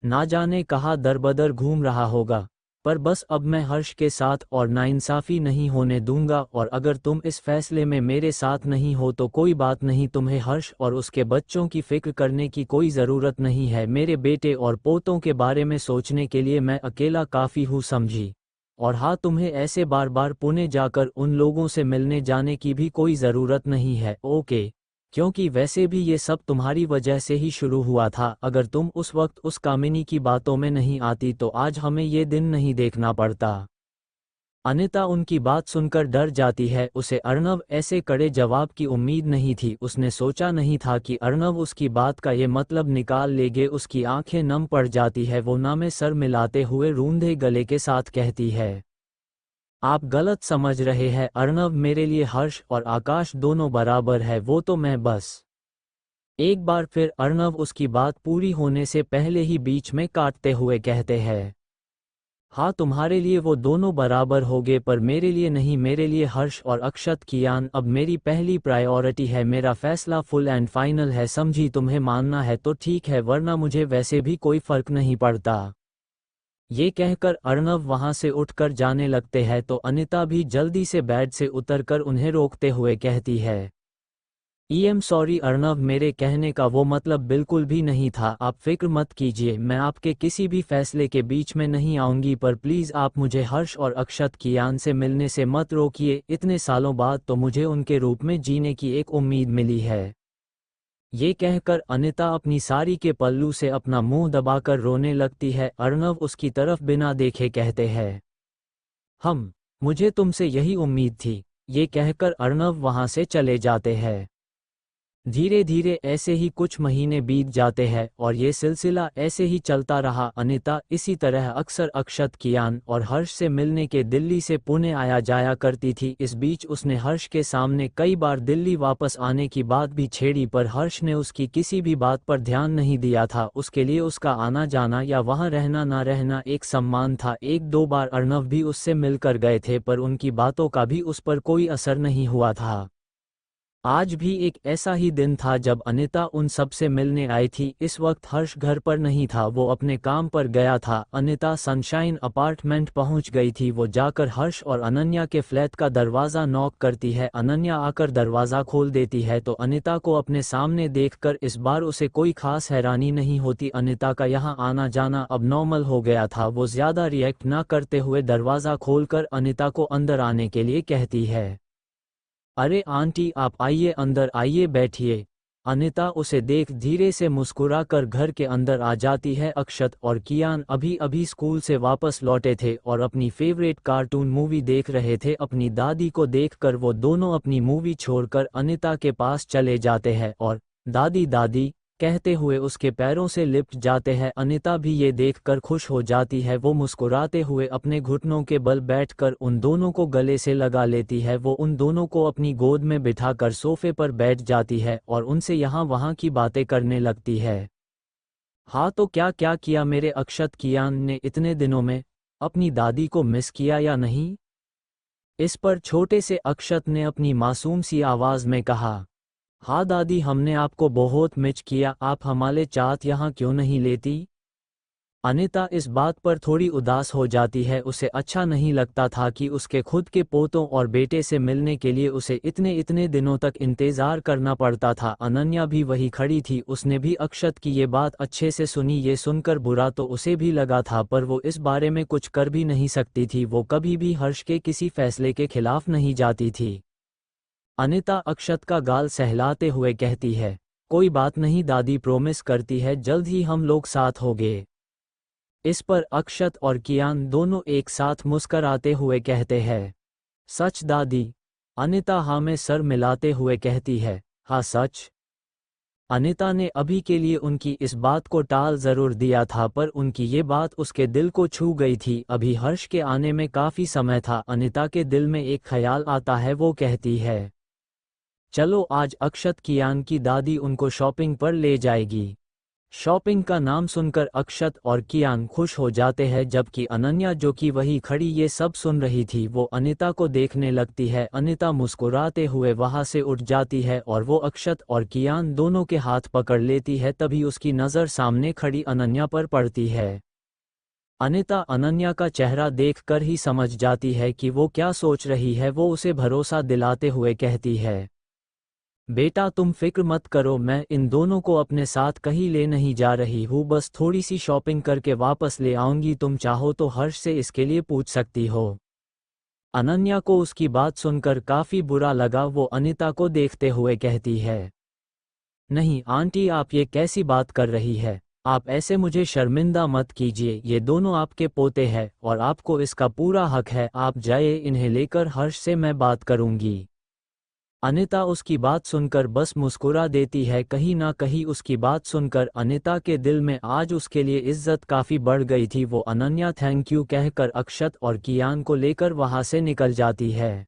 ना जाने कहाँ दरबदर घूम रहा होगा। पर बस अब मैं हर्ष के साथ और नाइंसाफ़ी नहीं होने दूंगा, और अगर तुम इस फैसले में मेरे साथ नहीं हो तो कोई बात नहीं, तुम्हें हर्ष और उसके बच्चों की फिक्र करने की कोई ज़रूरत नहीं है। मेरे बेटे और पोतों के बारे में सोचने के लिए मैं अकेला काफ़ी हूँ, समझी? और हाँ, तुम्हें ऐसे बार बार पुणे जाकर उन लोगों से मिलने जाने की भी कोई ज़रूरत नहीं है, ओके? क्योंकि वैसे भी ये सब तुम्हारी वजह से ही शुरू हुआ था। अगर तुम उस वक्त उस कामिनी की बातों में नहीं आती तो आज हमें ये दिन नहीं देखना पड़ता। अनिता उनकी बात सुनकर डर जाती है। उसे अर्णव ऐसे कड़े जवाब की उम्मीद नहीं थी। उसने सोचा नहीं था कि अर्णव उसकी बात का ये मतलब निकाल लेंगे। उसकी आंखें नम पड़ जाती है। वो नामे सर मिलाते हुए रूंधे गले के साथ कहती है, आप गलत समझ रहे हैं अर्णव, मेरे लिए हर्ष और आकाश दोनों बराबर है। वो तो मैं बस। एक बार फिर अर्णव उसकी बात पूरी होने से पहले ही बीच में काटते हुए कहते हैं, हाँ तुम्हारे लिए वो दोनों बराबर होंगे पर मेरे लिए नहीं। मेरे लिए हर्ष और अक्षत कियान अब मेरी पहली प्रायोरिटी है। मेरा फैसला फुल एंड फाइनल है, समझी? तुम्हें मानना है तो ठीक है, वरना मुझे वैसे भी कोई फर्क नहीं पड़ता। ये कहकर अर्णव वहां से उठकर जाने लगते हैं तो अनिता भी जल्दी से बेड से उतरकर उन्हें रोकते हुए कहती है, एम सॉरी अर्णव, मेरे कहने का वो मतलब बिल्कुल भी नहीं था। आप फिक्र मत कीजिए, मैं आपके किसी भी फैसले के बीच में नहीं आऊंगी, पर प्लीज़ आप मुझे हर्ष और अक्षत कियान से मिलने से मत रोकिए। इतने सालों बाद तो मुझे उनके रूप में जीने की एक उम्मीद मिली है। ये कहकर अनिता अपनी साड़ी के पल्लू से अपना मुंह दबाकर रोने लगती है। अर्णव उसकी तरफ बिना देखे कहते हैं, मुझे तुमसे यही उम्मीद थी। ये कहकर अर्णव वहां से चले जाते हैं। धीरे धीरे ऐसे ही कुछ महीने बीत जाते हैं और ये सिलसिला ऐसे ही चलता रहा। अनिता इसी तरह अक्सर अक्षत कियान और हर्ष से मिलने के दिल्ली से पुणे आया जाया करती थी। इस बीच उसने हर्ष के सामने कई बार दिल्ली वापस आने की बात भी छेड़ी, पर हर्ष ने उसकी किसी भी बात पर ध्यान नहीं दिया था। उसके लिए उसका आना जाना या वहां रहना ना रहना एक सम्मान था। एक दो बार अर्णव भी उससे मिलकर गए थे, पर उनकी बातों का भी उस पर कोई असर नहीं हुआ था। आज भी एक ऐसा ही दिन था जब अनिता उन सब से मिलने आई थी। इस वक्त हर्ष घर पर नहीं था, वो अपने काम पर गया था। अनिता सनशाइन अपार्टमेंट पहुंच गई थी। वो जाकर हर्ष और अनन्या के फ्लैट का दरवाज़ा नॉक करती है। अनन्या आकर दरवाज़ा खोल देती है तो अनिता को अपने सामने देखकर इस बार उसे कोई खास हैरानी नहीं होती। अनिता का यहाँ आना जाना अब नॉर्मल हो गया था। वो ज़्यादा रिएक्ट ना करते हुए दरवाज़ा खोलकर अनिता को अंदर आने के लिए कहती है, अरे आंटी, आप आइए, अंदर आइए, बैठिए। अनिता उसे देख धीरे से मुस्कुराकर घर के अंदर आ जाती है। अक्षत और कियान अभी अभी स्कूल से वापस लौटे थे और अपनी फेवरेट कार्टून मूवी देख रहे थे। अपनी दादी को देखकर वो दोनों अपनी मूवी छोड़कर अनिता के पास चले जाते हैं और दादी दादी कहते हुए उसके पैरों से लिपट जाते हैं। अनिता भी ये देखकर खुश हो जाती है। वो मुस्कुराते हुए अपने घुटनों के बल बैठकर उन दोनों को गले से लगा लेती है। वो उन दोनों को अपनी गोद में बिठाकर सोफे पर बैठ जाती है और उनसे यहाँ वहाँ की बातें करने लगती है। हाँ तो क्या क्या किया मेरे अक्षत, कियान ने इतने दिनों में अपनी दादी को मिस किया या नहीं? इस पर छोटे से अक्षत ने अपनी मासूम सी आवाज में कहा, हाँ दादी, हमने आपको बहुत मिस किया। आप हमारे साथ यहाँ क्यों नहीं लेती? अनिता इस बात पर थोड़ी उदास हो जाती है। उसे अच्छा नहीं लगता था कि उसके खुद के पोतों और बेटे से मिलने के लिए उसे इतने इतने दिनों तक इंतजार करना पड़ता था। अनन्या भी वही खड़ी थी। उसने भी अक्षत की ये बात अच्छे से सुनी। ये सुनकर बुरा तो उसे भी लगा था, पर वो इस बारे में कुछ कर भी नहीं सकती थी। वो कभी भी हर्ष के किसी फैसले के खिलाफ नहीं जाती थी। अनिता अक्षत का गाल सहलाते हुए कहती है, कोई बात नहीं दादी, प्रॉमिस करती है जल्द ही हम लोग साथ होंगे। इस पर अक्षत और कियान दोनों एक साथ मुस्कराते हुए कहते हैं, सच दादी? अनिता हाँ में सर मिलाते हुए कहती है, हाँ सच। अनिता ने अभी के लिए उनकी इस बात को टाल जरूर दिया था, पर उनकी ये बात उसके दिल को छू गई थी। अभी हर्ष के आने में काफी समय था। अनिता के दिल में एक ख्याल आता है। वो कहती है, चलो आज अक्षत कियान की दादी उनको शॉपिंग पर ले जाएगी। शॉपिंग का नाम सुनकर अक्षत और कियान खुश हो जाते हैं, जबकि अनन्या जो कि वही खड़ी ये सब सुन रही थी, वो अनिता को देखने लगती है। अनिता मुस्कुराते हुए वहां से उठ जाती है और वो अक्षत और कियान दोनों के हाथ पकड़ लेती है। तभी उसकी नज़र सामने खड़ी अनन्या पर पड़ती है। अनिता अनन्या का चेहरा देखकर ही समझ जाती है कि वो क्या सोच रही है। वो उसे भरोसा दिलाते हुए कहती है, बेटा तुम फिक्र मत करो, मैं इन दोनों को अपने साथ कहीं ले नहीं जा रही हूँ, बस थोड़ी सी शॉपिंग करके वापस ले आऊंगी। तुम चाहो तो हर्ष से इसके लिए पूछ सकती हो। अनन्या को उसकी बात सुनकर काफी बुरा लगा। वो अनिता को देखते हुए कहती है, नहीं आंटी, आप ये कैसी बात कर रही है? आप ऐसे मुझे शर्मिंदा मत कीजिए। ये दोनों आपके पोते हैं और आपको इसका पूरा हक है। आप जाइए, इन्हें लेकर हर्ष से मैं बात करूंगी। अनिता उसकी बात सुनकर बस मुस्कुरा देती है। कहीं ना कहीं उसकी बात सुनकर अनिता के दिल में आज उसके लिए इज्जत काफ़ी बढ़ गई थी। वो अनन्या थैंक यू कहकर अक्षत और कियान को लेकर वहां से निकल जाती है।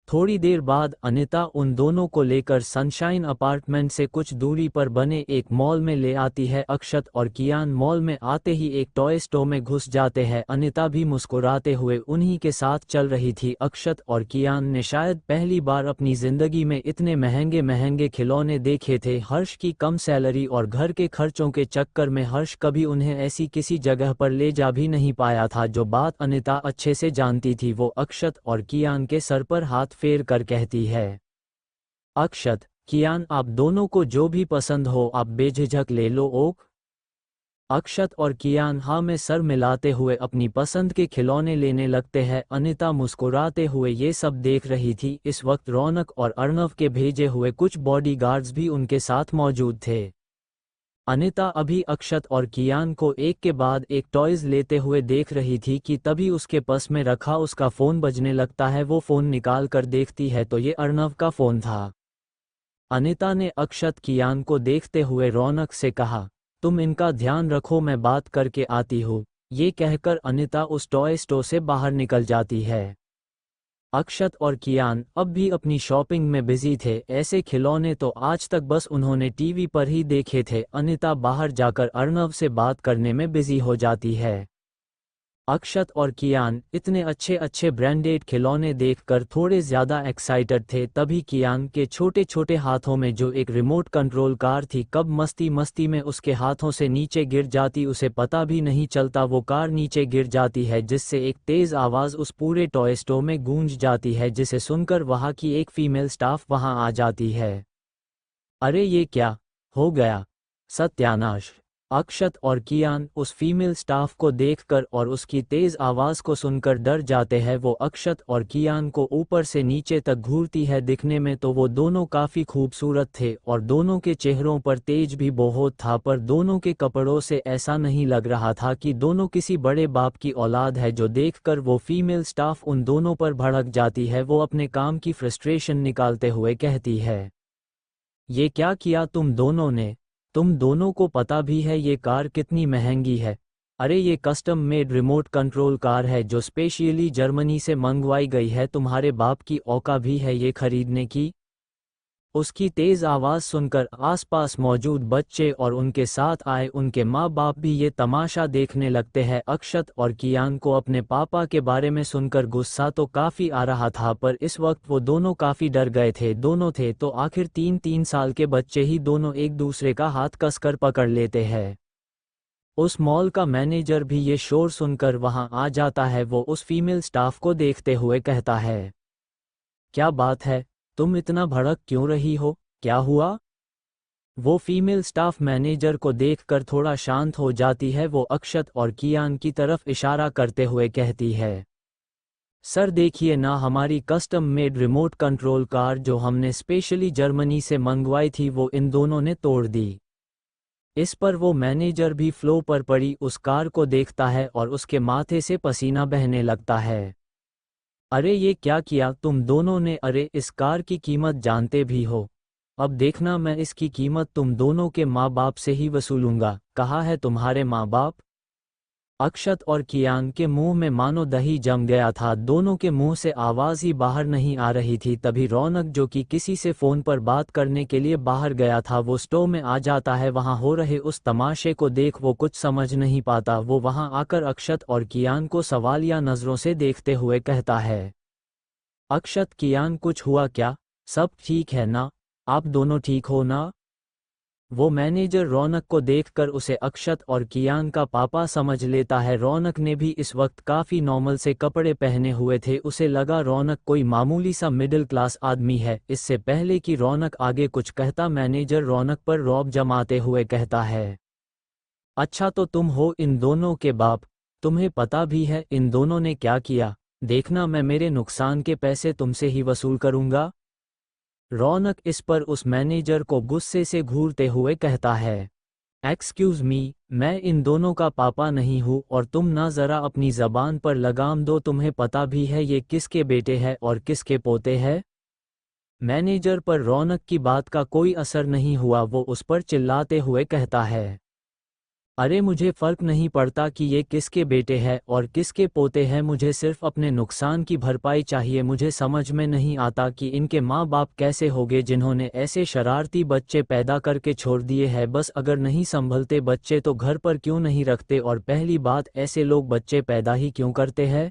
थोड़ी देर बाद अनिता उन दोनों को लेकर सनशाइन अपार्टमेंट से कुछ दूरी पर बने एक मॉल में ले आती है। अक्षत और कियान मॉल में आते ही एक टॉय स्टोर में घुस जाते हैं। अनिता भी मुस्कुराते हुए उन्हीं के साथ चल रही थी। अक्षत और कियान ने शायद पहली बार अपनी जिंदगी में इतने महंगे महंगे खिलौने देखे थे। हर्ष की कम सैलरी और घर के खर्चों के चक्कर में हर्ष कभी उन्हें ऐसी किसी जगह पर ले जा भी नहीं पाया था। जो बात अनिता अच्छे से जानती थी, वो अक्षत और कियान के सर पर हाथ फेर कर कहती है, अक्षत, कियान, आप दोनों को जो भी पसंद हो आप बेझिझक ले लो। ओक। अक्षत और कियान हाँ में सर मिलाते हुए अपनी पसंद के खिलौने लेने लगते हैं। अनिता मुस्कुराते हुए ये सब देख रही थी। इस वक्त रौनक और अर्णव के भेजे हुए कुछ बॉडीगार्ड्स भी उनके साथ मौजूद थे। अनिता अभी अक्षत और कियान को एक के बाद एक टॉयज लेते हुए देख रही थी कि तभी उसके पर्स में रखा उसका फ़ोन बजने लगता है। वो फ़ोन निकाल कर देखती है तो ये अर्णव का फ़ोन था। अनिता ने अक्षत कियान को देखते हुए रौनक से कहा, तुम इनका ध्यान रखो, मैं बात करके आती हूँ। ये कहकर अनिता उस टॉय स्टोर से बाहर निकल जाती है। अक्षत और कियान अब भी अपनी शॉपिंग में बिजी थे। ऐसे खिलौने तो आज तक बस उन्होंने टीवी पर ही देखे थे। अनिता बाहर जाकर अर्णव से बात करने में बिजी हो जाती है। अक्षत और कियान इतने अच्छे अच्छे ब्रांडेड खिलौने देखकर थोड़े ज़्यादा एक्साइटेड थे। तभी कियान के छोटे छोटे हाथों में जो एक रिमोट कंट्रोल कार थी, कब मस्ती मस्ती में उसके हाथों से नीचे गिर जाती उसे पता भी नहीं चलता। वो कार नीचे गिर जाती है जिससे एक तेज़ आवाज़ उस पूरे टॉय स्टोर में गूंज जाती है, जिसे सुनकर वहाँ की एक फीमेल स्टाफ वहाँ आ जाती है। अरे ये क्या हो गया? सत्यानाश! अक्षत और कियान उस फीमेल स्टाफ को देखकर और उसकी तेज आवाज को सुनकर डर जाते हैं। वो अक्षत और कियान को ऊपर से नीचे तक घूरती है। दिखने में तो वो दोनों काफी खूबसूरत थे और दोनों के चेहरों पर तेज भी बहुत था, पर दोनों के कपड़ों से ऐसा नहीं लग रहा था कि दोनों किसी बड़े बाप की औलाद है। जो देखकर वो फीमेल स्टाफ उन दोनों पर भड़क जाती है। वो अपने काम की फ्रस्ट्रेशन निकालते हुए कहती है, ये क्या किया तुम दोनों ने? तुम दोनों को पता भी है ये कार कितनी महंगी है? अरे ये custom made remote control car है जो स्पेशली जर्मनी से मंगवाई गई है। तुम्हारे बाप की औकात भी है ये खरीदने की? उसकी तेज आवाज सुनकर आसपास मौजूद बच्चे और उनके साथ आए उनके माँ बाप भी ये तमाशा देखने लगते हैं। अक्षत और कियान को अपने पापा के बारे में सुनकर गुस्सा तो काफी आ रहा था, पर इस वक्त वो दोनों काफी डर गए थे। दोनों थे तो आखिर 3-3 साल के बच्चे ही दोनों एक दूसरे का हाथ कसकर पकड़ लेते हैं। उस मॉल का मैनेजर भी ये शोर सुनकर वहां आ जाता है। वो उस फीमेल स्टाफ को देखते हुए कहता है, क्या बात है, तुम इतना भड़क क्यों रही हो, क्या हुआ? वो फीमेल स्टाफ मैनेजर को देखकर थोड़ा शांत हो जाती है। वो अक्षत और कियान की तरफ इशारा करते हुए कहती है, सर देखिए ना, हमारी custom made remote control car जो हमने स्पेशली जर्मनी से मंगवाई थी वो इन दोनों ने तोड़ दी। इस पर वो मैनेजर भी फ्लो पर पड़ी उस कार को देखता है और उसके माथे से पसीना बहने लगता है। अरे ये क्या किया तुम दोनों ने? अरे इस कार की कीमत जानते भी हो? अब देखना मैं इसकी कीमत तुम दोनों के माँ बाप से ही वसूलूंगा। कहाँ है तुम्हारे माँ बाप? अक्षत और कियान के मुंह में मानो दही जम गया था। दोनों के मुंह से आवाज ही बाहर नहीं आ रही थी। तभी रौनक जो कि किसी से फोन पर बात करने के लिए बाहर गया था वो स्टोर में आ जाता है। वहां हो रहे उस तमाशे को देख वो कुछ समझ नहीं पाता। वो वहां आकर अक्षत और कियान को सवालिया नजरों से देखते हुए कहता है, अक्षत कियान कुछ हुआ क्या? सब ठीक है ना? आप दोनों ठीक हो ना? वो मैनेजर रौनक को देखकर उसे अक्षत और कियान का पापा समझ लेता है। रौनक ने भी इस वक्त काफी नॉर्मल से कपड़े पहने हुए थे। उसे लगा रौनक कोई मामूली सा मिडिल क्लास आदमी है। इससे पहले कि रौनक आगे कुछ कहता, मैनेजर रौनक पर रौब जमाते हुए कहता है, अच्छा तो तुम हो इन दोनों के बाप? तुम्हें पता भी है इन दोनों ने क्या किया? देखना मैं मेरे नुकसान के पैसे तुमसे ही वसूल करूंगा। रौनक इस पर उस मैनेजर को गुस्से से घूरते हुए कहता है, एक्सक्यूज मी, मैं इन दोनों का पापा नहीं हूँ और तुम ना जरा अपनी जबान पर लगाम दो। तुम्हें पता भी है ये किसके बेटे हैं और किसके पोते हैं? मैनेजर पर रौनक की बात का कोई असर नहीं हुआ। वो उस पर चिल्लाते हुए कहता है, अरे मुझे फर्क नहीं पड़ता कि ये किसके बेटे हैं और किसके पोते हैं, मुझे सिर्फ अपने नुकसान की भरपाई चाहिए। मुझे समझ में नहीं आता कि इनके माँ बाप कैसे होंगे जिन्होंने ऐसे शरारती बच्चे पैदा करके छोड़ दिए हैं। बस अगर नहीं संभलते बच्चे तो घर पर क्यों नहीं रखते, और पहली बात ऐसे लोग बच्चे पैदा ही क्यों करते हैं?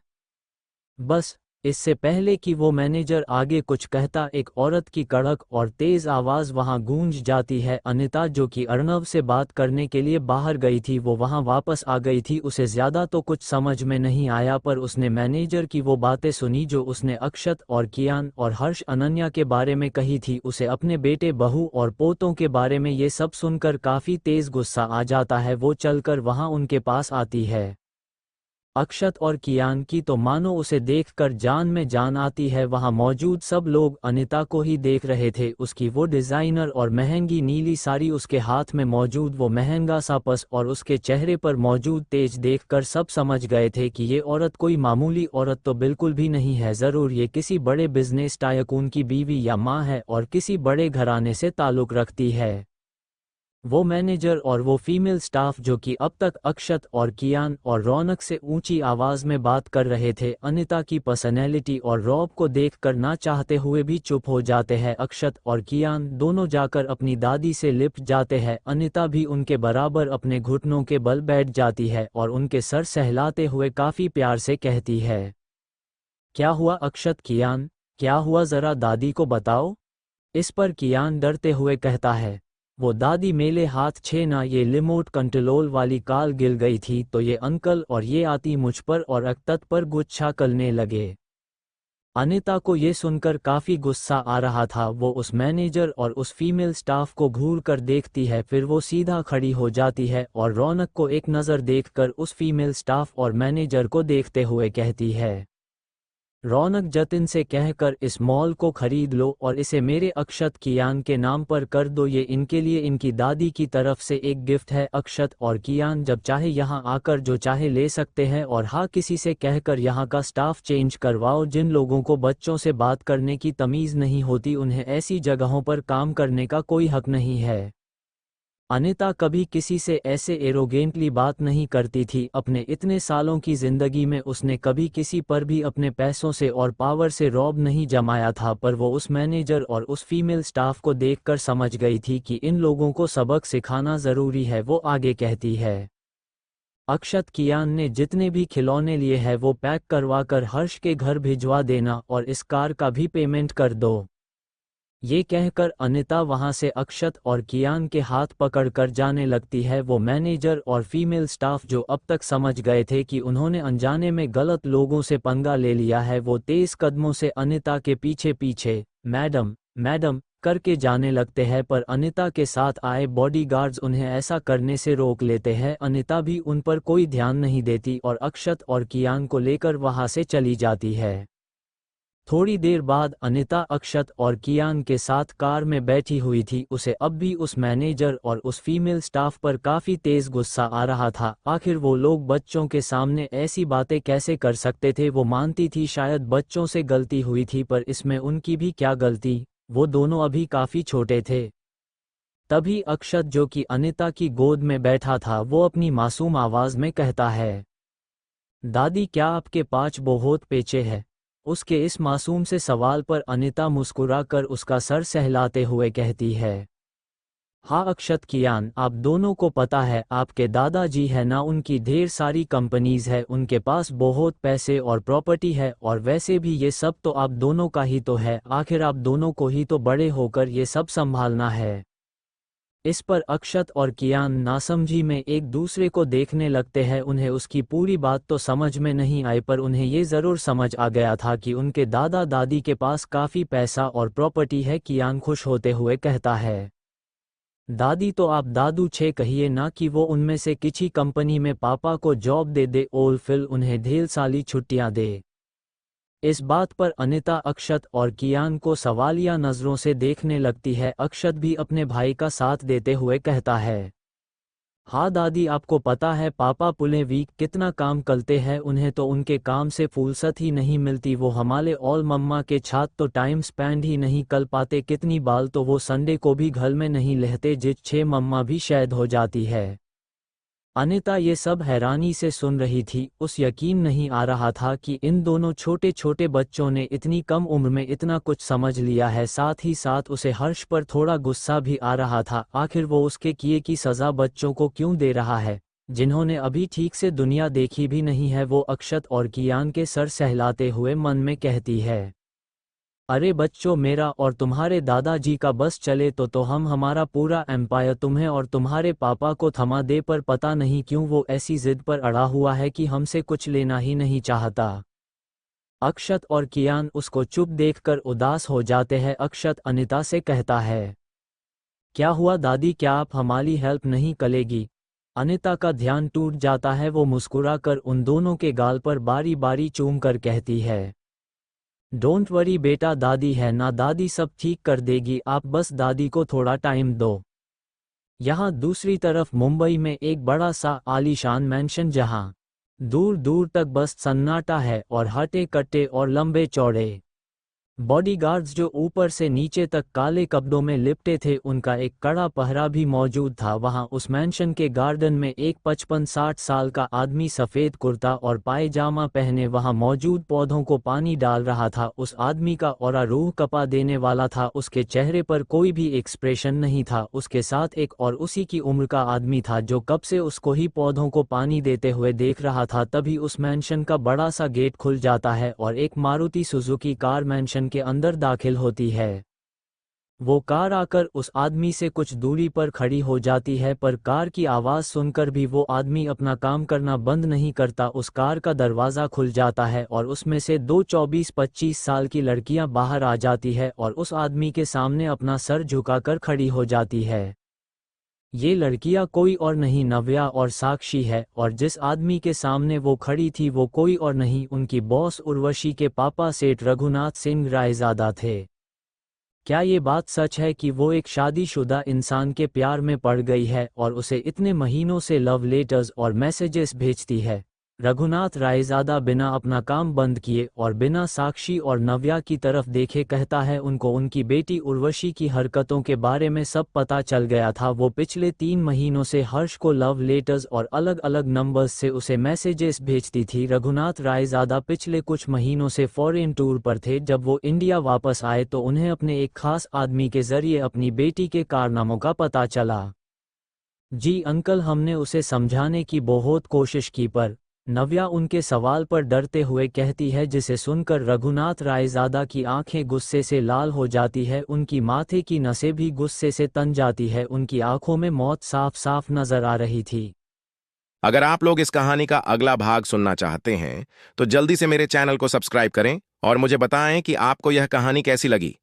बस इससे पहले कि वो मैनेजर आगे कुछ कहता, एक औरत की कड़क और तेज आवाज वहां गूंज जाती है। अनिता जो कि अर्णव से बात करने के लिए बाहर गई थी वो वहां वापस आ गई थी। उसे ज्यादा तो कुछ समझ में नहीं आया, पर उसने मैनेजर की वो बातें सुनी जो उसने अक्षत और कियान और हर्ष अनन्या के बारे में कही थी। उसे अपने बेटे, बहू और पोतों के बारे में ये सब सुनकर काफी तेज गुस्सा आ जाता है। वो चलकर वहां उनके पास आती है। अक्षत और कियान की तो मानो उसे देखकर जान में जान आती है। वहां मौजूद सब लोग अनिता को ही देख रहे थे। उसकी वो डिजाइनर और महंगी नीली साड़ी, उसके हाथ में मौजूद वो महंगा सा पर्स और उसके चेहरे पर मौजूद तेज देखकर सब समझ गए थे कि ये औरत कोई मामूली औरत तो बिल्कुल भी नहीं है। जरूर ये किसी बड़े बिजनेस टायकून की बीवी या माँ है और किसी बड़े घराने से ताल्लुक रखती है। वो मैनेजर और वो फीमेल स्टाफ जो कि अब तक अक्षत और कियान और रौनक से ऊंची आवाज में बात कर रहे थे, अनिता की पर्सनैलिटी और रौब को देखकर ना चाहते हुए भी चुप हो जाते हैं। अक्षत और कियान दोनों जाकर अपनी दादी से लिपट जाते हैं। अनिता भी उनके बराबर अपने घुटनों के बल बैठ जाती है और उनके सर सहलाते हुए काफी प्यार से कहती है, क्या हुआ अक्षत, कियान, क्या हुआ, जरा दादी को बताओ। इस पर कियान डरते हुए कहता है, वो दादी मेले हाथ छे ना, ये रिमोट कंट्रोल वाली कार गिर गई थी तो ये अंकल और ये आती मुझ पर और अक्षत पर गुच्छा करने लगे। अनिता को ये सुनकर काफी गुस्सा आ रहा था। वो उस मैनेजर और उस फीमेल स्टाफ को घूर कर देखती है, फिर वो सीधा खड़ी हो जाती है और रौनक को एक नज़र देखकर उस फीमेल स्टाफ और मैनेजर को देखते हुए कहती है, रौनक, जतिन से कहकर इस मॉल को खरीद लो और इसे मेरे अक्षत कियान के नाम पर कर दो। ये इनके लिए इनकी दादी की तरफ से एक गिफ्ट है। अक्षत और कियान जब चाहे यहाँ आकर जो चाहे ले सकते हैं, और हाँ, किसी से कहकर यहाँ का स्टाफ चेंज करवाओ। जिन लोगों को बच्चों से बात करने की तमीज़ नहीं होती, उन्हें ऐसी जगहों पर काम करने का कोई हक नहीं है। अनिता कभी किसी से ऐसे एरोगेंटली बात नहीं करती थी। अपने इतने सालों की जिंदगी में उसने कभी किसी पर भी अपने पैसों से और पावर से रौब नहीं जमाया था, पर वो उस मैनेजर और उस फीमेल स्टाफ को देखकर समझ गई थी कि इन लोगों को सबक सिखाना ज़रूरी है। वो आगे कहती है, अक्षत कियान ने जितने भी खिलौने लिए हैं वो पैक करवा कर हर्ष के घर भिजवा देना और इस कार का भी पेमेंट कर दो। ये कहकर अनिता वहां से अक्षत और कियान के हाथ पकड़कर जाने लगती है। वो मैनेजर और फीमेल स्टाफ जो अब तक समझ गए थे कि उन्होंने अनजाने में गलत लोगों से पंगा ले लिया है, वो तेज कदमों से अनिता के पीछे पीछे मैडम मैडम करके जाने लगते हैं, पर अनिता के साथ आए बॉडीगार्ड्स उन्हें ऐसा करने से रोक लेते हैं। अनिता भी उन पर कोई ध्यान नहीं देती और अक्षत और कियान को लेकर वहां से चली जाती है। थोड़ी देर बाद अनिता अक्षत और कियान के साथ कार में बैठी हुई थी। उसे अब भी उस मैनेजर और उस फीमेल स्टाफ पर काफ़ी तेज़ गुस्सा आ रहा था। आखिर वो लोग बच्चों के सामने ऐसी बातें कैसे कर सकते थे। वो मानती थी शायद बच्चों से गलती हुई थी, पर इसमें उनकी भी क्या गलती, वो दोनों अभी काफ़ी छोटे थे। तभी अक्षत, जो कि अनिता की गोद में बैठा था, वो अपनी मासूम आवाज़ में कहता है, दादी, क्या आपके पाँच बहुत पेचे है? उसके इस मासूम से सवाल पर अनिता मुस्कुराकर उसका सर सहलाते हुए कहती है, हाँ अक्षत कियान, आप दोनों को पता है आपके दादाजी है ना, उनकी ढेर सारी कंपनीज है, उनके पास बहुत पैसे और प्रॉपर्टी है, और वैसे भी ये सब तो आप दोनों का ही तो है। आखिर आप दोनों को ही तो बड़े होकर ये सब संभालना है। इस पर अक्षत और कियान नासमझी में एक दूसरे को देखने लगते हैं। उन्हें उसकी पूरी बात तो समझ में नहीं आई, पर उन्हें ये ज़रूर समझ आ गया था कि उनके दादा दादी के पास काफ़ी पैसा और प्रॉपर्टी है। कियान खुश होते हुए कहता है, दादी, तो आप दादू छे कहिए ना कि वो उनमें से किसी कंपनी में पापा को जॉब दे दे और फिर उन्हें ढेर सारी छुट्टियां दे। इस बात पर अनिता अक्षत और कियान को सवालिया नज़रों से देखने लगती है। अक्षत भी अपने भाई का साथ देते हुए कहता है, हाँ दादी, आपको पता है पापा पूरे वीक कितना काम करते हैं, उन्हें तो उनके काम से फुर्सत ही नहीं मिलती। वो हमारे और मम्मा के साथ तो टाइम स्पेंड ही नहीं कर पाते। कितनी बार तो वो संडे को भी घर में नहीं रहते, जिस छः मम्मा भी शायद हो जाती है। अनिता ये सब हैरानी से सुन रही थी। उस यकीन नहीं आ रहा था कि इन दोनों छोटे छोटे बच्चों ने इतनी कम उम्र में इतना कुछ समझ लिया है। साथ ही साथ उसे हर्ष पर थोड़ा गुस्सा भी आ रहा था। आखिर वो उसके किए की सज़ा बच्चों को क्यों दे रहा है, जिन्होंने अभी ठीक से दुनिया देखी भी नहीं है। वो अक्षत और कियान के सर सहलाते हुए मन में कहती है, अरे बच्चों, मेरा और तुम्हारे दादाजी का बस चले तो हम हमारा पूरा एम्पायर तुम्हें और तुम्हारे पापा को थमा दे, पर पता नहीं क्यों वो ऐसी जिद पर अड़ा हुआ है कि हमसे कुछ लेना ही नहीं चाहता। अक्षत और कियान उसको चुप देखकर उदास हो जाते हैं। अक्षत अनिता से कहता है, क्या हुआ दादी, क्या आप हमारी हेल्प नहीं करेगी? अनिता का ध्यान टूट जाता है। वो मुस्कुराकर उन दोनों के गाल पर बारी बारी चूम कर कहती है, डोंट वरी बेटा, दादी है ना, दादी सब ठीक कर देगी, आप बस दादी को थोड़ा टाइम दो। यहाँ दूसरी तरफ मुंबई में एक बड़ा सा आलीशान मैंशन, जहाँ दूर दूर तक बस सन्नाटा है और हटे कट्टे और लंबे चौड़े बॉडीगार्ड्स जो ऊपर से नीचे तक काले कपड़ों में लिपटे थे, उनका एक कड़ा पहरा भी मौजूद था। वहां उस मैंशन के गार्डन में एक 55-60 साल का आदमी सफ़ेद कुर्ता और पायजामा पहने वहां मौजूद पौधों को पानी डाल रहा था। उस आदमी का ऑरा रूह कपा देने वाला था। उसके चेहरे पर कोई भी एक्सप्रेशन नहीं था। उसके साथ एक और उसी की उम्र का आदमी था जो कब से उसको ही पौधों को पानी देते हुए देख रहा था। तभी उस मैंशन का बड़ा सा गेट खुल जाता है और एक मारुति सुजुकी कार मैंशन के अंदर दाखिल होती है। वो कार आकर उस आदमी से कुछ दूरी पर खड़ी हो जाती है, पर कार की आवाज़ सुनकर भी वो आदमी अपना काम करना बंद नहीं करता। उस कार का दरवाज़ा खुल जाता है और उसमें से दो 24-25 साल की लड़कियां बाहर आ जाती है और उस आदमी के सामने अपना सर झुकाकर खड़ी हो जाती है। ये लड़कियां कोई और नहीं नव्या और साक्षी है, और जिस आदमी के सामने वो खड़ी थी वो कोई और नहीं उनकी बॉस उर्वशी के पापा सेठ रघुनाथ सिंह रायजादा थे। क्या ये बात सच है कि वो एक शादीशुदा इंसान के प्यार में पड़ गई है और उसे इतने महीनों से लव लेटर्स और मैसेजेस भेजती है? रघुनाथ रायजादा बिना अपना काम बंद किए और बिना साक्षी और नव्या की तरफ देखे कहता है उनको उनकी बेटी उर्वशी की हरकतों के बारे में सब पता चल गया था। वो पिछले 3 महीनों से हर्ष को लव लेटर्स और अलग अलग नंबर्स से उसे मैसेजेस भेजती थी। रघुनाथ रायजादा पिछले कुछ महीनों से फॉरेन टूर पर थे। जब वो इंडिया वापस आए तो उन्हें अपने एक खास आदमी के जरिए अपनी बेटी के कारनामों का पता चला। जी अंकल, हमने उसे समझाने की बहुत कोशिश की, पर नव्या उनके सवाल पर डरते हुए कहती है, जिसे सुनकर रघुनाथ रायजादा की आंखें गुस्से से लाल हो जाती है। उनकी माथे की नसें भी गुस्से से तन जाती है। उनकी आंखों में मौत साफ साफ नजर आ रही थी। अगर आप लोग इस कहानी का अगला भाग सुनना चाहते हैं तो जल्दी से मेरे चैनल को सब्सक्राइब करें और मुझे बताएं कि आपको यह कहानी कैसी लगी।